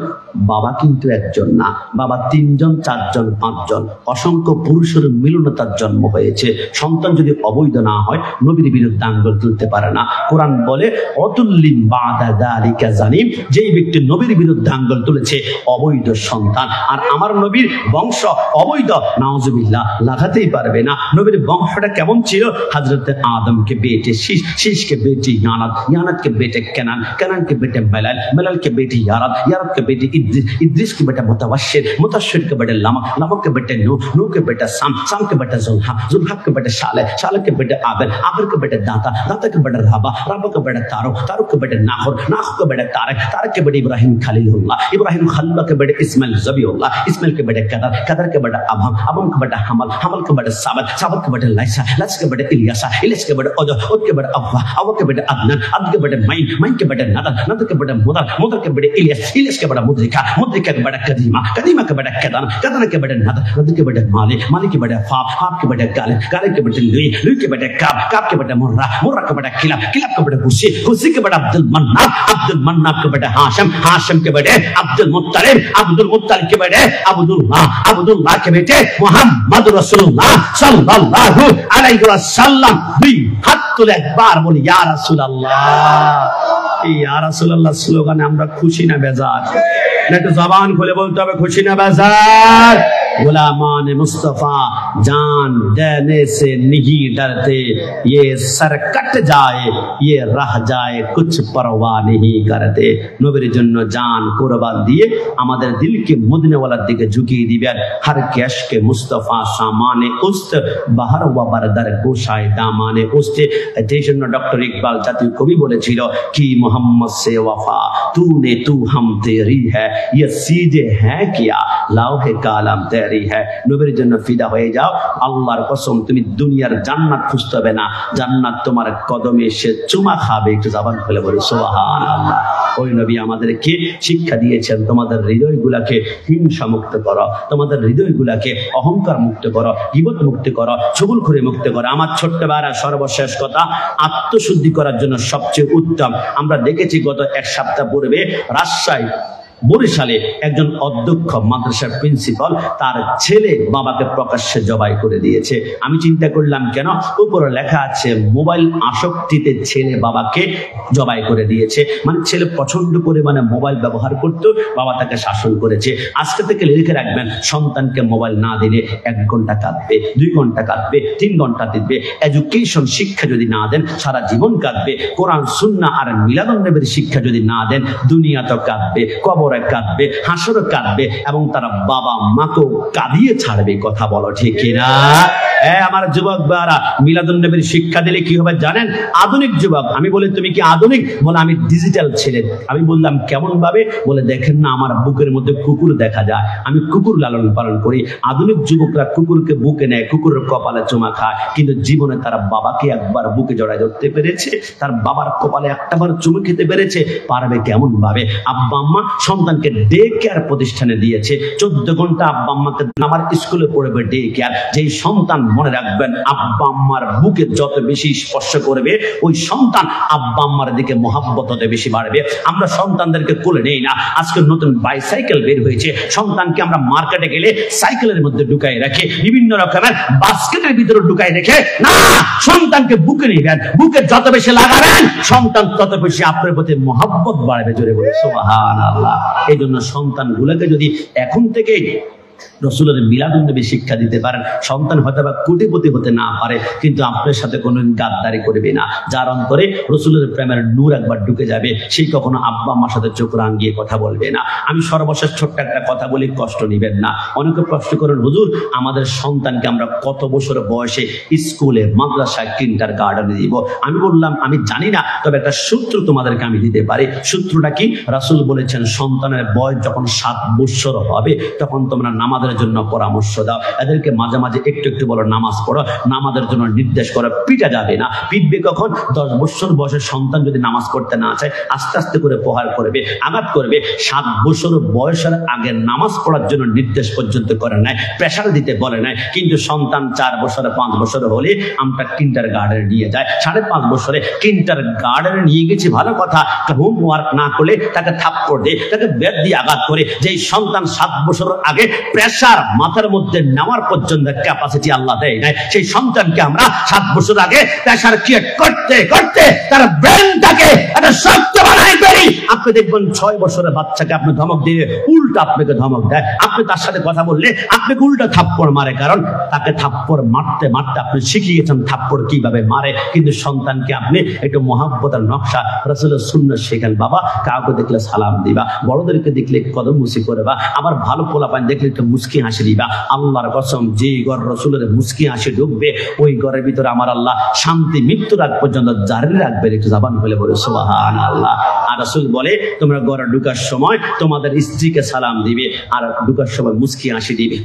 বাবা কিন্তু একজন না, বাবা 3 জন 4 জন 5 জন, অসংখ্য পুরুষের মিলনতার জন্ম হয়েছে। সন্তান যদি অবৈধ না হয় নবীর বিরুদ্ধে আঙ্গুল তুলতে পারে না। কোরআন বলে অতুল্লিম বাদা যালিকা জানিম, যেই ব্যক্তি নবীর বিরুদ্ধে আঙ্গুল তুলেছে অবৈধ সন্তান। আর আমার নবীর বংশ অবৈধ, নাউজুবিল্লাহ, লাগাতেই পারবে না। নবীর বংশটা কেমন ছিল? হযরতে আদমকে বেটে শীশ, শীশকে বেটে ইয়ানাত, ইয়ানাতকে বেটে কেনান, কেনানকে বেটে মেলাল, মেলালকে বেটে ইয়ারাত, ইয়ারাতকে বেটে इद्रिस, इद्रिस के बेटा मुतवश्शिर, मुतवश्शिर के बेटे लमक, लमक के बेटे नूह, नूह के बेटा साम, साम के बेटा जुल्हा, जुल्हा के बेटे शाले, शाले के बेटे आबिर, आबिर के बेटे दाता, दाता के बेटे राबा, राबा के बेटे तारुक, तारुक के बेटे नाखुर, नाखुर के बेटे तारिक, तारिक के बेटे इब्राहिम खलीलुल्लाह, इब्राहिम खलीलुल्लाह के बेटे इस्माइल ज़बीहुल्लाह, इस्माइल के बेटे कदर, कदर के बेटे अबहम, अबहम के बेटे हमल, हमल के बेटे साबत, साबत के बेटे लाइसा, लाइसा के बेटे इलियासा, इलियास के बेटे उद, उद के बेटे अव्वा, अव्वा के बेटे अदनन, अद के बेटे माइन, माइन के बेटे नदर, नदर के बेटे मुदर, मुदर के बेटे इलियास, इलियास के बेटे मुद्रिका, मुद्रिका के बेटे कदीमा, कदीमा के बेटे कदन, कदन के बेटे नदर, नदर के बेटे माली, माली के बेटे फाप, फाप के बेटे गालिब, गालिब के बेटे लुई, लुई के बेटे काब, काब के बेटे मुर्रा, मुर्रा के बेटे किलाब, किलाब के बेटे हुसी, हुसी के बेटे अब्दुल मन्नाब, अब्दुल मन्नाब के बेटे हाशिम, हाशिम के बेटे अब्दुल मुत्तलिब, अब्दुल मुत्तलिब के बेटे अब्दुल्लाह, अब्दुल्लाह के बेटे मुहम्मद रसूलुल्लाह सल्लल्लाहु अलैहि वसल्लम। दुई हाथ तुले একবার বলি ইয়া রাসূলুল্লাহ। এই ইয়া রাসূলুল্লাহ স্লোগানে আমরা খুশি না বেজার? না একটু জবান খুলে বলতে হবে খুশি না বেজার? गुलामान मुस्तफा जान देने से नहीं डरते, ये सर कट जाए ये रह जाए कुछ परवाह नहीं करते। নবীর জন্য জান কুরবান দিয়ে আমাদের দিলকে মদিনাওয়ালার দিকে ঝুঁকিয়ে দিবেন। हर कैश के मुस्तफा सामाने उस्त बाहर व बरदर गोशाए दामाने उस्त। এই জন্য ডক্টর ইকবাল জাতীয় কবি বলেছিল কি मोहम्मद से वफा तूने तू हम तेरी है ये सीधे है क्या लाहे कालम तेरी है। নবীর জন্য ফিদা হয়ে যাও। আল্লাহর কসম তুমি দুনিয়ার জান্নাত খুঁজতে হবে না, জান্নাত তোমার কদমে এসে চুমা খাবে। একটু জবান খুলে বলি সুবহানাল্লাহ। ওই নবী আমাদেরকে শিক্ষা দিয়েছেন তোমাদের হৃদয়গুলাকে হিংসা মুক্ত করো, তোমাদের হৃদয়গুলাকে অহংকার মুক্ত করো, গীবত মুক্ত করো, চুগলখড়ি মুক্ত করো। আমার ছোট্ট ভাইরা সর্বশেষ কথা, আত্মশুদ্ধি করার জন্য সবচেয়ে উত্তম আমরা দেখেছি গত এক সপ্তাহ পূর্বে রাজশাহী বরিশালে একজন অধ্যক্ষ মাদ্রাসার প্রিন্সিপাল তার ছেলে বাবাকে প্রকাশ্যে জবাই করে দিয়েছে। আমি চিন্তা করলাম কেন, উপরে লেখা আছে মোবাইল আসক্তিতে ছেলে বাবাকে জবাই করে দিয়েছে, মানে ছেলে প্রচন্ড পরিমাণে মোবাইল ব্যবহার করতো, বাবা তাকে শাসন করেছে। আজকে থেকে লিখে রাখবেন, সন্তানকে মোবাইল না দিলে 1 ঘন্টা কাঁদবে, 2 ঘন্টা কাঁদবে, 3 ঘন্টা দিবে। এডুকেশন শিক্ষা যদি না দেন সারা জীবন কাঁদবে। কোরআন সুন্নাহ আর মিলাদুন নবীর শিক্ষা যদি না দেন দুনিয়া তো কাঁদবে, কবরে কাঁদবে, হাসরে কাঁদবে, এবং তারা বাবা মাকেও কাঁদিয়ে ছাড়বে। কথা বলো ঠিক কিনা? আমার যুবক ভাইরা, মিলাদুন নবীর শিক্ষা দিলে কি হবে জানেন? আধুনিক যুবক, আমি বলি তুমি কি আধুনিক? বলে আমি ডিজিটাল ছেলে। আমি বললাম কেমন ভাবে? বলে দেখেন না আমার বুকের মধ্যে কুকুর দেখা যায়, আমি কুকুর লালন পালন করি। আধুনিক যুবকরা কুকুরকে বুকে নেয়, কুকুরের কপালে চুমা খায়, কিন্তু জীবনে তারা বাবাকে একবার বুকে জড়ায় ধরতে পেরেছে? তার বাবার কপালে একটাবার চুমু খেতে পেরেছে? পারবে কেমন ভাবে? আব্বা আম্মা সন্তানকে ডে কেয়ার প্রতিষ্ঠানে দিয়েছে, 14 ঘন্টা আব্বা আম্মাকে আমার স্কুলে পড়বে ডে কেয়ার। যেই সন্তান, মনে রাখবেন, আব্বা আম্মার বুকে যত বেশি স্পর্শ করবে ওই সন্তান আব্বা আম্মার দিকে মহাব্বত তত বেশি বাড়বে। আমরা সন্তানদেরকে কোলে নেই না। আজকে নতুন বাইসাইকেল বের হয়েছে, সন্তানকে আমরা মার্কেটে গেলে সাইকেলের মধ্যে ঢুকাই রাখে, বিভিন্ন রকমের বাস্কেটের ভিতরে ঢুকাই রেখে, না, সন্তানকে বুকে নিবেন, বুকে যত বেশি লাগাবেন সন্তান তত বেশি আপনার প্রতি মহাব্বত বাড়বে। জোরে বলে সুবহানাল্লাহ। এই জন্য সন্তানগুলোকে যদি এখন থেকেই রসুলের মিলাদুন নবী শিক্ষা দিতে পারেন, সন্তান হয়তো বা কোটিপতি হতে না পারে, কিন্তু আপনার সাথে কোনো গাদ্দারি করবে না। যার অন্তরে রসুলের প্রেমের নূর একবার ঢুকে যাবে, সেই কখনো আব্বা আম্মার সাথে চোখ রাঙিয়ে কথা বলবে না। আমি সর্বশেষ ছোট্ট একটা কথা বলি, কষ্ট নিবেন না। অনেকে প্রশ্ন করেন, হুজুর আমাদের সন্তানকে আমরা কত বছর বয়সে স্কুলে, মাদ্রাসায়, কিন্ডার গার্ডেনে দিব? আমি বললাম আমি জানি না, তবে একটা সূত্র তোমাদেরকে আমি দিতে পারি। সূত্রটা কি? রাসূল বলেছেন সন্তানের বয়স যখন 7 বছর হবে তখন তোমরা নামাজের জন্য পরামর্শ দাও, এদেরকে মাঝে মাঝে একটু একটু বলো নামাজ পড়ো, নামাজের জন্য নির্দেশ করো। পিটা যাবে না। পিটবে কখন? 10 বছর বয়সের সন্তান যদি নামাজ পড়তে না চায় আস্তে আস্তে করে প্রহার করবে, আঘাত করবে। 7 বছর বয়সের আগে নামাজ পড়ার জন্য নির্দেশ পর্যন্ত করে নাই, প্রেশার দিতে বলে নাই। কিন্তু সন্তান 4 বছর 5 বছর হলে আমরা কিন্ডার গার্ডেনে নিয়ে যাই। 5.5 বছরে কিন্ডার গার্ডেনে নিয়ে গেছি, ভালো কথা। হোমওয়ার্ক না করলে তাকে থাপ্পড় দিয়ে, তাকে বেত দিয়ে আঘাত করে। যেই সন্তান 7 বছর আগে প্রেশার মাথার মধ্যে নেওয়ার পর্যন্ত ক্যাপাসিটি আল্লাহ দেয় নাই, সেই সন্তানকে আমরা 7 বছর আগে প্রেশার ক্রিয়েট করতে করতে তার ব্রেনটাকে একটা শক্ত বানাই ফেলি। আপনি দেখবেন 6 বছরের বাচ্চাকে আপনি ধমক দিয়ে উল্টা আপনাকে ধমক দেয়। আপনি তার সাথে কথা বললে আপনাকে উল্টা থাপ্পড় মারে, কারণ তাকে থাপ্পড় মারতে মারতে আপনি শিখিয়েছেন থাপ্পড় কিভাবে মারে। কিন্তু সন্তানকে আপনি একটু মহাব্বতের নকশা রাসূলের সুন্নাহ শেখান। বাবা কাউকে দেখলে সালাম দিবা, বড়দেরকে দেখলে কদম মুসি করবা, আবার ভালো পোলাপান দেখলে একটু মুস্কি হাসি দিবা। আল্লাহর কসম, যে ঘর রসুলের মুস্কি হাসি ঢুকবে ওই ঘরের ভিতরে আমার আল্লাহ শান্তি মৃত্যুর আগ পর্যন্ত জারি রাখবে। একটু জবান বলে বলে সুবহানাল্লাহ। আর রাসূল বলে তোমরা ঘরে ঢুকার সময় তোমাদের স্ত্রীকে সালাম দিবে, আর ঢুকার সময় মুস্কি হাসি দিবে।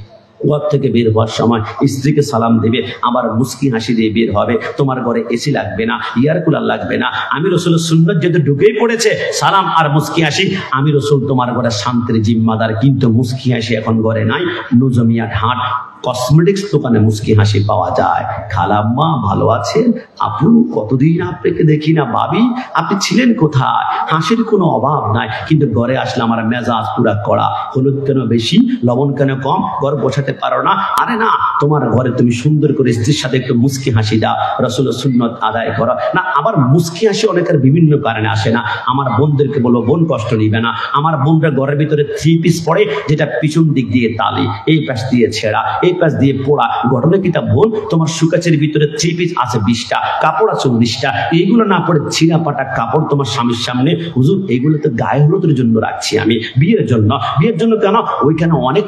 ঘর থেকে বের হওয়ার সময় স্ত্রীকে সালাম দিবে, আবার মুস্কি হাসি দিয়ে বের হবে। তোমার ঘরে এসি লাগবে না, এয়ার কুলার লাগবে না। আমি রসুলের সুন্নাত যেহেতু ঢুকেই পড়েছে সালাম আর মুস্কি হাসি, আমি রসুল তোমার ঘরে শান্তির জিম্মাদার। কিন্তু মুস্কি হাসি এখন ঘরে নাই। নুজমিয়া হাট কসমেটিক্স দোকানে মুস্কি হাসি পাওয়া যায়। খালাম্মা ভালো আছেন? আপু কতদিন আপনাকে দেখি না। ভাবি আপনি ছিলেন কোথায়? হাসির কোনো অভাব নাই, কিন্তু ঘরে আসলে আমার মেজাজ পুরা কড়া। হলুদ কেন বেশি, লবণ কেন কম, ঘর বসাতে পারো না? আরে না, তোমার ঘরে তুমি সুন্দর করে স্ত্রীর সাথে একটু মুস্কি হাসি দাও, রাসূলের সুন্নাত আদায় করো না। আবার মুস্কি হাসি অনেকের বিভিন্ন কারণে আসে না। আমার বোনদেরকে বলবো, বোন কষ্ট নিবে না। আমার বোনরা ঘরের ভিতরে 3 পিস পরে, যেটা পিছন দিক দিয়ে তালি, এই পাশ দিয়ে ছেঁড়া, এই পাশ দিয়ে পোড়া। ঘটনা কি তা বোন? তোমার সুকাচের ভিতরে 3 পিস আছে 20টা, কাপড় আছে 19টা। এইগুলো না পরে ছিঁড়া পাটা কাপড় তোমার স্বামীর সামনে, হুজুর এইগুলো তো গায়ে হলুদের জন্য রাখছি আমি, বিয়ের জন্য। বিয়ের জন্য কেন? ওইখানে অনেক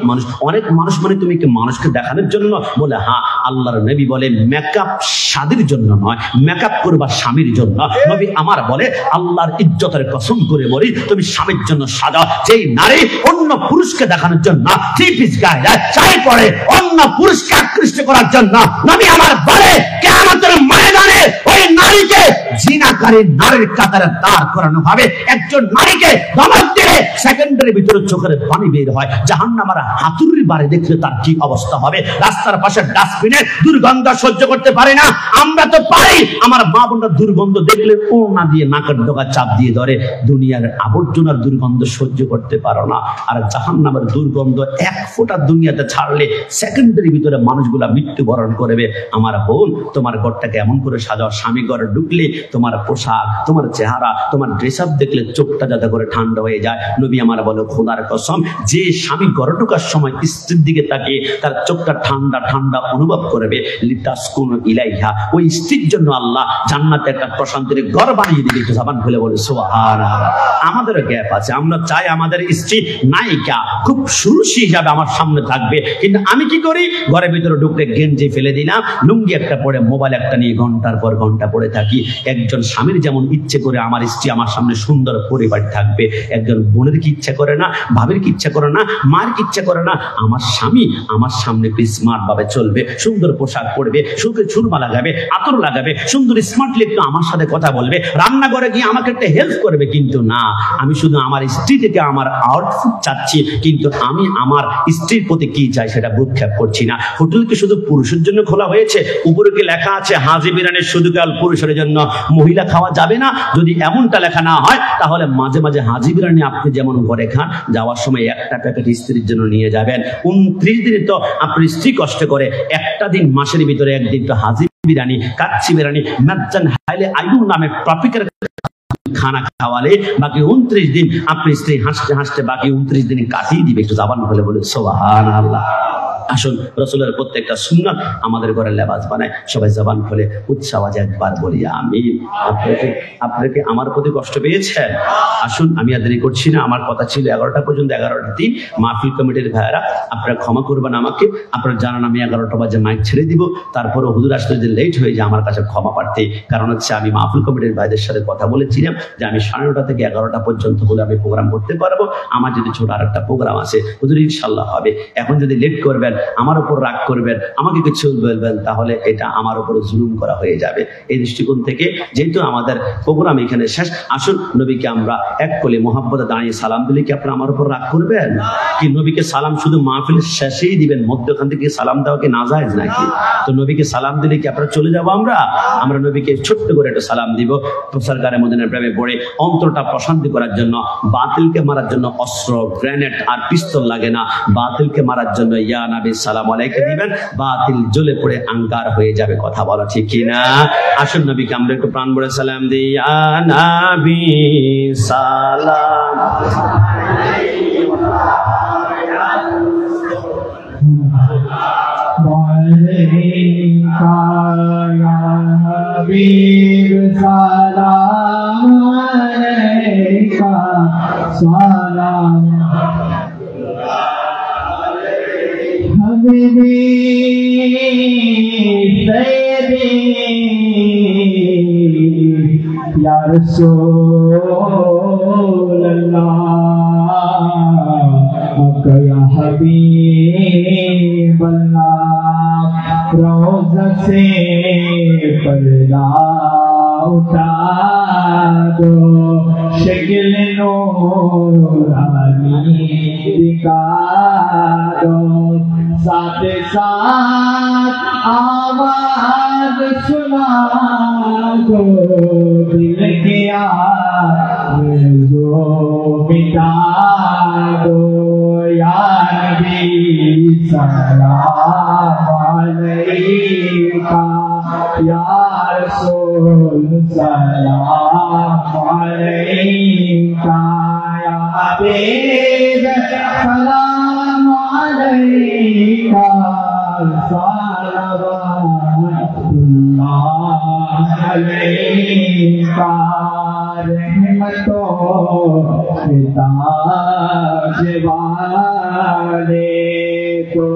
মানুষ মানে তুমি কি মানুষকে দেখানোর জন্য? বলে হ্যাঁ, আল্লাহর নবী বলে মেকআপ শাদীর জন্য নয়, মেকআপ করবা স্বামীর জন্য। নবী আমার বলে আল্লাহর ইজ্জতের কসম করে বলি, তুমি স্বামীর জন্য সাজাও। যেই নারী অন্য পুরুষকে দেখানোর জন্য 3 পিস গায়ে দেয়, চাই পড়ে অন্য পুরুষকে আকৃষ্ট করার জন্য, নবী আমার বলে কিয়ামতের ময়দানে ওই নারীকে জিনাকার জেনাকারী নারীর কাতারে দাঁড় করানো হবে। একজন নারীকে ধমক দিলে সেকেন্ডের ভিতরে চোখের পানি বের হয়। জাহান্নামের হাতুড়ির বাড়ি দেখলে তার কি অবস্থা হবে। রাস্তার পাশে ডাস্টবিনের দুর্গন্ধ সহ্য করতে পারে না, আমরা তো পারি। আমার মা বোনরা দুর্গন্ধ দেখলে ওড়না দিয়ে নাকের ডগা চাপ দিয়ে ধরে। দুনিয়ার আবর্জনার দুর্গন্ধ সহ্য করতে পারো না, আর জাহান্নামের দুর্গন্ধ এক ফোঁটা দুনিয়াতে ছাড়লে সেকেন্ডের ভিতরে মানুষগুলা মৃত্যুবরণ করবে। আমার বোন, তোমার ঘরটাকে এমন করে সাজাও, স্বামী ঘরে ঢুকলে তোমার পোশাক, তোমার চেহারা, তোমার ড্রেস আপ দেখলে চোখটা যাতে করে ঠান্ডা হয়ে যায়। নবী আমার বলো, খোদার কসম, যে স্বামী ঘরে ঢোকার সময় স্ত্রীর দিকে তাকিয়ে তার চোখটা ঠান্ডা ঠান্ডা অনুভব করবে, লিতাসকুনু ইলাইহা, ওই স্ত্রীর জন্য আল্লাহ জান্নাতে একটা প্রশান্তির ঘর বানিয়ে দিবে। একটু জবান খুলে বলে সুবহানাল্লাহ। আমাদেরও গ্যাপ আছে, আমরা চাই আমাদের স্ত্রী নায়িকা খুব সুরুষি হিসাবে আমার সামনে থাকবে, কিন্তু আমি কি করি, ঘরের ভিতরে ঢুকলে গেঞ্জি ফেলে দিলাম, লুঙ্গি একটা পরে মোবাইল একটা নিয়ে ঘন্টার পর ঘন্টা পড়ে থাকি। একজন স্বামীর যেমন ইচ্ছে করে আমার স্ত্রী আমার সামনে সুন্দর পরিবার থাকবে, একজন বোনের কি ইচ্ছা করে না, ভাবির কি ইচ্ছা করে না, মার কি ইচ্ছা করে না, আমার স্বামী আমার সামনে স্মার্ট ভাবে চলবে, সুন্দর পোশাক পরবে, সুন্দর চুরমা লাগাবে, আতর লাগাবে, সুন্দর স্মার্টলি একটু আমার সাথে কথা বলবে, রান্নাঘরে গিয়ে আমাকে একটা হেল্প করবে। কিন্তু না, আমি শুধু আমার স্ত্রী থেকে আমার আউটফিট চাচ্ছি, কিন্তু আমি আমার স্ত্রীর প্রতি কি চাই সেটা ভ্রুক্ষেপ করছি না। হোটেল কি শুধু পুরুষের জন্য খোলা হয়েছে? উপরে কি লেখা আছে হাজি বিরিয়ানি শুধু কাল পুরুষের জন্য, মহিলা খাওয়া যাবে না? যদি এমনটা লেখা না হয়, তাহলে মাঝে মাঝে হাজি বিরিয়ানি আপনি যেমন ঘরে খান, যাওয়ার সময় একটা প্যাকেট স্ত্রীর জন্য নিয়ে যাবেন। 29 দিনে তো আপনার স্ত্রী কষ্ট করে, একটা দিন মাসের ভিতরে একদিন তো হাজি বিরিয়ানি, কাচ্চি বিরিয়ানি, মাজ্জান হাইলে আইয়ুব নামে টপিকের খানা খাওয়ালে বাকি 29 দিন আপনি স্ত্রী হাসতে হাসতে বাকি 29 দিন কাটিয়ে দিবে। একটু জবান খুলে বলে সুবহানাল্লাহ। আসুন, রাসূলের প্রত্যেকটা সুন্নাত আমাদের ঘরে লেবাস বানায়। সবাই জবান খুলে উচ্চ আওয়াজে একবার বলি আমিন। আপনাকে আমার প্রতি কষ্ট পেয়েছেন? আসুন, আমি আর দেরি করছি না, আমার কথা ছিল 11টা পর্যন্ত, 11টার দিন মাহফিল কমিটির ভাইয়েরা আপনারা ক্ষমা করবেন আমাকে। আপনারা জানান আমি 11টা বাজে মাইক ছেড়ে দিব, তারপরে হুজুর আসতে যদি লেট হয়ে যায় আমার কাছে ক্ষমা প্রার্থী। কারণ হচ্ছে আমি মাহফিল কমিটির ভাইদের সাথে কথা বলেছিলাম যে আমি 9:30 থেকে 11টা পর্যন্ত হলে আমি প্রোগ্রাম করতে পারবো। আমার যদি ছোট আর একটা প্রোগ্রাম আছে, হুজুর ইনশাল্লাহ হবে। এখন যদি লেট করবেন, আমার উপর রাগ করবেন, আমাকে কিছু বলবেন, তাহলে এটা আমার উপর জুলুম করা হয়ে যাবে। এই দৃষ্টিকোণ থেকে যেহেতু আমাদের প্রোগ্রাম এখানে শেষ, আসুন নবীকে আমরা এক কোলে মোহাব্বতে দাঁড়িয়ে সালাম দিলে কি আপনারা আমার উপর রাগ করবেন? কি নবীকে সালাম শুধু মাহফিলের শেষেই দিবেন, মধ্যখান থেকে সালাম দেওয়া কি নাজায়েজ নাকি? তো নবীকে সালাম দিলে কি আপনারা চলে যাবো? আমরা নবীকে ছোট্ট করে একটা সালাম দিব। সরকারে মদিনার প্রেমে পড়ে অন্তরটা প্রশান্তি করার জন্য, বাতিলকে মারার জন্য অস্ত্র, গ্রেনেড আর পিস্তল লাগে না। বাতিলকে মারার জন্য ইয়া নবী সালাম আলাইকে দিবেন, বাতিল জ্বলে পড়ে আঙ্গার হয়ে যাবে। কথা বলা ঠিক কিনা? আসুন নবীকে আমরা একটু প্রাণ ভরে সালাম দিই। ইয়া নবী সালাম আলাইকা ইয়া হাবিব সালাম আলাইকা সালাম হাবিবি সাইয়্যিদি ইয়া রাসূলুল্লাহ ইয়া হাবিবাল্লাহ रोज़ा से पर्दा उठा दो, शक्ल नूरानी दिखा दो, साथ साथ आवाज सुना दो, दिल के आरज़ू मिटा दो। या नबी सलाम अलैका या रसूल सलाम अलैका या हबीब सलाम अलैका सलावतुल्लाह अलैका रहमतों के ताज वाले तो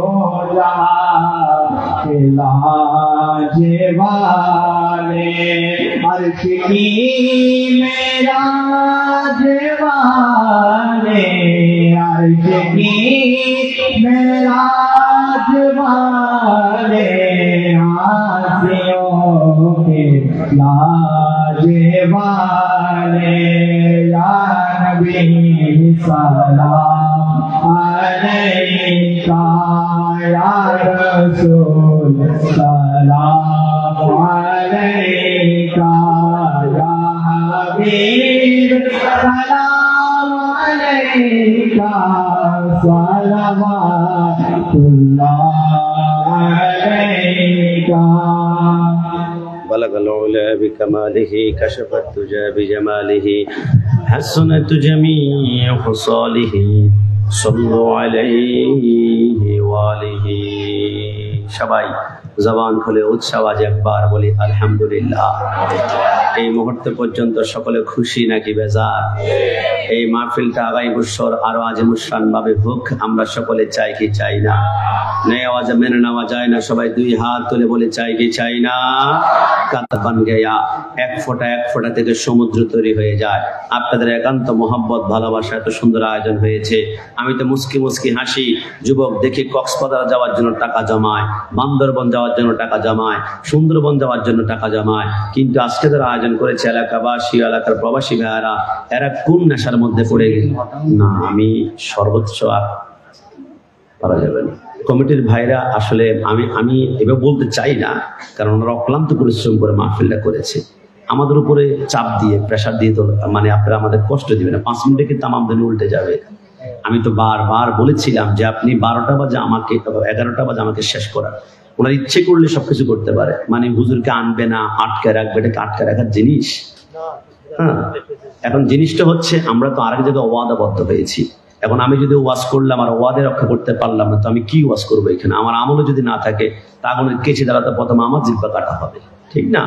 लाज वाले अर्श की मेराज वाले अर्श की मेराज वाले आसियों के लाज वाले या नबी सलाम अलैका या रसूल सलाम अलैका या हबीब सलाम अलैका सलवातुल्लाह अलैका بلغ العلا بكماله كشف الدجى بجماله حسنت جميع خصاله صلوا عليه وآله সবাই জবান খুলে উৎসাহ আজ একবার বলি আলহামদুলিল্লাহ। এই মুহূর্ত পর্যন্ত সকলে খুশি নাকি বেজার? এই মাহফিলটা আগামী বছর আরো আজিমুসান ভাবে হোক, আমরা সকলে চাই কি চাই না? নয় আওয়াজে মেনে নেওয়া যায় না, সবাই দুই হাত তুলে বলে চাই কি চাই না? কাতা বান গয়া, এক ফোঁটা থেকে সমুদ্র তৈরি হয়ে যায়। আপনাদের একান্ত মোহাব্বত ভালোবাসা এত সুন্দর আয়োজন হয়েছে। আমি তো মুস্কি মুস্কি হাসি, যুবক দেখি কক্সবাজার যাওয়ার জন্য টাকা জমায়, বান্দরবন যাওয়ার জন্য টাকা জমায়, সুন্দরবন যাওয়ার জন্য টাকা জমায়, কিন্তু আজকে যারা আয়োজন করেছে এলাকাবাসী, এলাকার প্রবাসী ভাইয়ারা, এরা কোন নেশার মধ্যে পড়ে গেল না? আমি সর্বোচ্চ আর পারা যাবে না। কমিটির ভাইরা আসলে আমি এভাবে বলতে চাই না, কারণ ওনারা অক্লান্ত পরিশ্রম করে মাহফিলটা করেছে। আমাদের উপরে চাপ দিয়ে প্রেশার দিয়ে তো মানে আপনারা আমাদের কষ্ট দিবেন না, 5 মিনিটে কিন্তু আমাদের উল্টে যাবে। আমি তো বারবার বলেছিলাম যে আপনি 12টা বাজে আমাকে 11টা বাজে আমাকে শেষ করার, ওনার ইচ্ছে করলে সবকিছু করতে পারে। মানে হুজুরকে আনবে না, আটকে রাখবে, এটাকে আটকে রাখার জিনিস? হ্যাঁ, এখন জিনিসটা হচ্ছে আমরা তো আরেক জায়গায় ওয়াদাবদ্ধ হয়েছি। এখন আমি যদি ওয়াজ করলাম আর ওয়াদে রক্ষা করতে পারলাম না, তো আমি কি ওয়াজ করবো এখানে? আমার আমলও যদি না থাকে, তা আগুনের কেচে দাঁড়াতে প্রথমে আমার জিব্বা কাটা হবে, ঠিক না?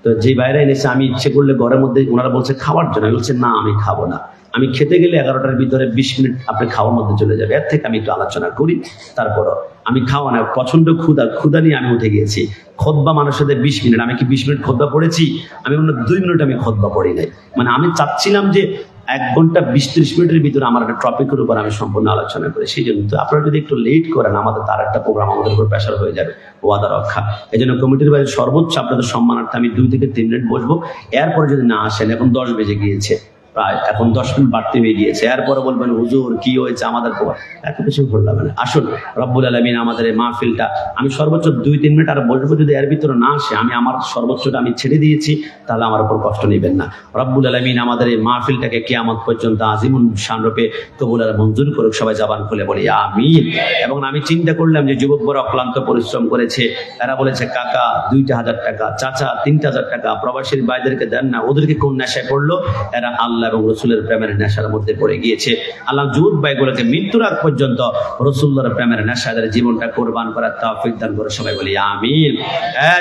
তো যে বাইরে এনেছে, আমি ইচ্ছে করলে ঘরের মধ্যে, ওনারা বলছে খাওয়ার জন্য, আমি বলছি না আমি খাবো না। আমি খেতে গেলে 11টার ভিতরে 20 মিনিট আপনি খাওয়ার মধ্যে চলে যাবে, এর থেকে আমি একটু আলোচনা করি। তারপরও আমি খাওয়া না, প্রচন্ড ক্ষুধা নিয়ে আমি উঠে গিয়েছি। খুতবা মানুষের 20 মিনিট, আমি কি 20 মিনিট খুতবা পড়েছি? আমি অন্য 2 মিনিট আমি খুতবা পড়ি নাই। মানে আমি চাচ্ছিলাম যে 1 ঘন্টা 20-30 মিনিটের ভিতরে আমার একটা টপিকের উপর আমি সম্পূর্ণ আলোচনা করি। সেই জন্য তো আপনারা যদি একটু লেট করেন, আমাদের তার একটা প্রোগ্রাম আমাদের উপর প্রেশার হয়ে যাবে, ওয়াদা রক্ষা। এই জন্য কমিটির বাইরে সর্বোচ্চ আপনাদের সম্মানার্থে আমি 2 থেকে 3 মিনিট বসবো। এরপরে যদি না আসেন, এখন 10 বেজে গিয়েছে প্রায়, এখন 10 মিনিট বাড়তে হয়ে গিয়েছে, এরপরে বলবেন হুজুর কি হয়েছে আমাদের এত কিছু বললাম না। আসুন রব্বুল আলামিন আমাদের এই মাহফিলটা, আমি সর্বোচ্চ 2-3 মিনিট আর বসবো, যদি এর ভিতরে না আসে, আমি আমার সর্বোচ্চটা আমি ছেড়ে দিয়েছি, তাহলে আমার উপর কষ্ট নেবেন না। রব্বুল আলামিন আমাদের এই মাহফিলটাকে কিয়ামত পর্যন্ত আজিমুন শান রূপে কবুল আর মঞ্জুর করুক। সবাই জবান খুলে বলি আমিন। এবং আমি চিন্তা করলাম যে যুবক বড় অক্লান্ত পরিশ্রম করেছে, এরা বলেছে কাকা 2,000 টাকা, চাচা 3,000 টাকা, প্রবাসীর ভাইদেরকে দেন না, ওদেরকে কোন নেশায় পড়লো? এরা আল্লাহ এবং রসুলের প্রেমের নেশার মধ্যে পড়ে গিয়েছে। আল্লাহ যুবক ভাইগুলোকে মৃত্যুর আগ পর্যন্ত রসুল্লাহর প্রেমের নেশাদের জীবনটা কোরবান করার তৌফিক দান করে। সবাই বলি আমিন।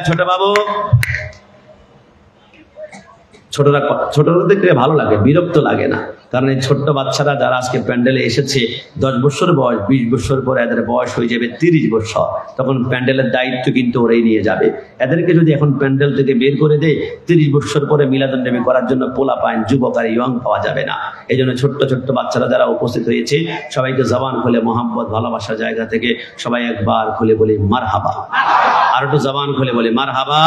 ছোট বাবু, ছোটরা দেখলে ভালো লাগে, বিরক্ত লাগে না, কারণ এই ছোট্ট বাচ্চারা যারা আজকে প্যান্ডেলে এসেছে, 10 বছর বয়স, 20 বছর পরে এদের বয়স হয়ে যাবে 30 বছর, তখন প্যান্ডেলের দায়িত্ব কিন্তু ওরাই নিয়ে যাবে। এদেরকে যদি এখন প্যান্ডেল থেকে বের করে দেয়, 30 বছর পরে মিলাদুন নবী করার জন্য পোলা পায়, যুবক আর ইয়ং পাওয়া যাবে না। এই জন্য ছোট্ট ছোট্ট বাচ্চারা যারা উপস্থিত হয়েছে, সবাইকে জবান খুলে মোহাম্মত ভালোবাসার জায়গা থেকে সবাই একবার খুলে বলি মারহাবা। আর একটু জবান খুলে বলি মারহাবা।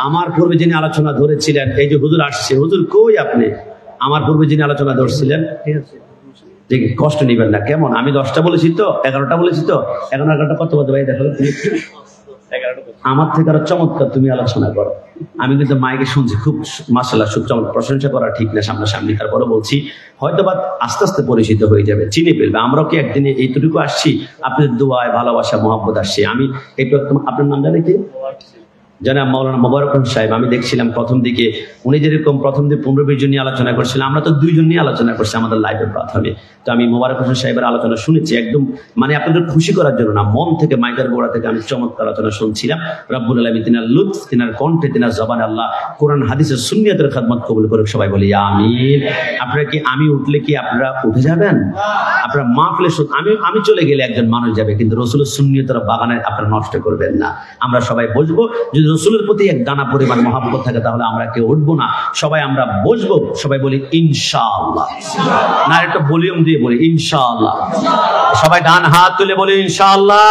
আমার পূর্বে যিনি আলোচনা ধরেছিলেন, এই যে হুজুর আসছে, হুজুর কই আপনি? আমার পূর্বে যিনি আলোচনা ধরছিলেন, ঠিক কষ্ট নিবেন না কেমন? আমি 10টা বলেছি তো, 11টা বলেছি তো, এখন 11টা কত বলতে ভাই দেখো, আমার থেকে আরো চমৎকার তুমি আলোচনা করো। আমি কিন্তু মাইকে শুনছি, খুব মাশাআল্লাহ, খুব চমৎকার। প্রশংসা করা ঠিক না সামনাসামনি, তারপরে বলছি হয়তো বা আস্তে আস্তে পরিচিত হয়ে যাবে, চিনে ফেলবে। আমরাও কি একদিনে এইটুকু আসছি? আপনাদের দোয়ায় ভালোবাসা মহব্বত আসছে। আমি এই আপনার নাম জানি কি? জনাব মাওলানা মোবারক হোসেন সাহেব। আমি দেখছিলাম প্রথম দিকে উনি যেরকম প্রথম দিকে 15-20 জন নিয়ে আলোচনা করছিলেন, আমরা তো 2 জন নিয়ে আলোচনা করছি আমাদের লাইভের প্রথমে। তো আমি মোবারক হোসেন সাহেবের আলোচনা শুনেছি, একদম মানে আপনাদের খুশি করার জন্য না, মন থেকে, মাইকের গোড়া থেকে আমি চমৎকার আলোচনা শুনছিলাম। রব্বুল আলামিন তিনার লুৎফ, তিনার কণ্ঠে, তিনার জবানে আল্লাহ কোরআন হাদিসের সুন্নিয়তের খেদমত কবুল করুক। সবাই বলি আমিন। আপনারা কি আমি উঠলে কি আপনারা উঠে যাবেন? আপনারা মাহফিলে আমি চলে গেলে একজন মানুষ যাবে, কিন্তু রাসূলের সুন্নিয়তের বাগানে আপনারা নষ্ট করবেন না। আমরা সবাই বসবো, যদি যদি রসুলের প্রতি এক দানা পরিমাণ মহাব্বত থাকে তাহলে আমরা কেউ উঠবো না, সবাই আমরা বসবো, সবাই বলি ইনশাআল্লাহ। না একটু ভলিউম দিয়ে বলি ইনশাআল্লাহ। সবাই ডান হাত তুলে বলি ইনশাআল্লাহ।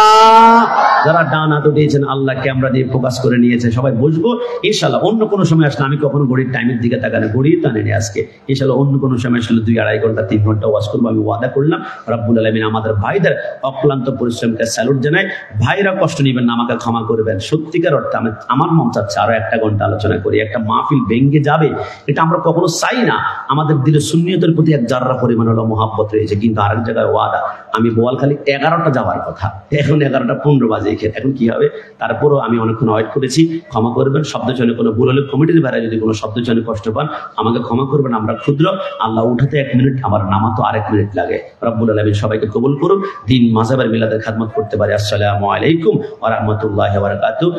যারা ডান হাত উঠিয়েছেন আল্লাহ ক্যামেরা দিয়ে ফোকাস করে নিয়েছে, সবাই বসবো ইনশাআল্লাহ। অন্য কোনো সময় আসলে আমি কখনো ঘড়ির টাইমের দিকে তাকানো, ঘড়ি টানেনি আজকে ইনশাআল্লাহ। অন্য কোনো সময় আসলে 2-2.5 ঘন্টা 3 ঘন্টা ওয়াজ করবো, আমি ওয়াদা করলাম। রব্বুল আলামিন আমাদের ভাইদের অক্লান্ত পরিশ্রমকে স্যালুট জানাই। ভাইরা কষ্ট নেবেন না, আমাকে ক্ষমা করবেন। সত্যিকার অর্থে আমার মন চাচ্ছে আরো 1 ঘন্টা আলোচনা করি, একটা মাহফিল ভেঙ্গে যাবে এটা আমরা কখনো চাই না। আমাদের দিলে সুন্নিয়তের প্রতি এক জাররা পরিমাণ হলো মহাব্বত রয়েছে, কিন্তু আরেক জায়গায় ওয়াদা। আমি বোয়ালখালী 11টা যাওয়ার কথা, এখন 11:15 বাজে, এখন কি হবে? তারপরও আমি অনেকক্ষণ ওয়েট করেছি, ক্ষমা করবেন। শব্দচয়নে কোনো ভুল হলে কমিটির ভাইরা যদি কোনো শব্দচয়নে কষ্ট পান আমাকে ক্ষমা করবেন। আমরা ক্ষুদ্র, আল্লাহ উঠাতে 1 মিনিট, আমার নামাতো আরেক মিনিট লাগে। রব্বুল আলামিন সবাইকে কবুল করুন, দিন মাযহাবের মিলাদের খেদমত করতে পারে। আসসালামু আলাইকুম ওয়া রাহমাতুল্লাহি ওয়া বারাকাতুহু।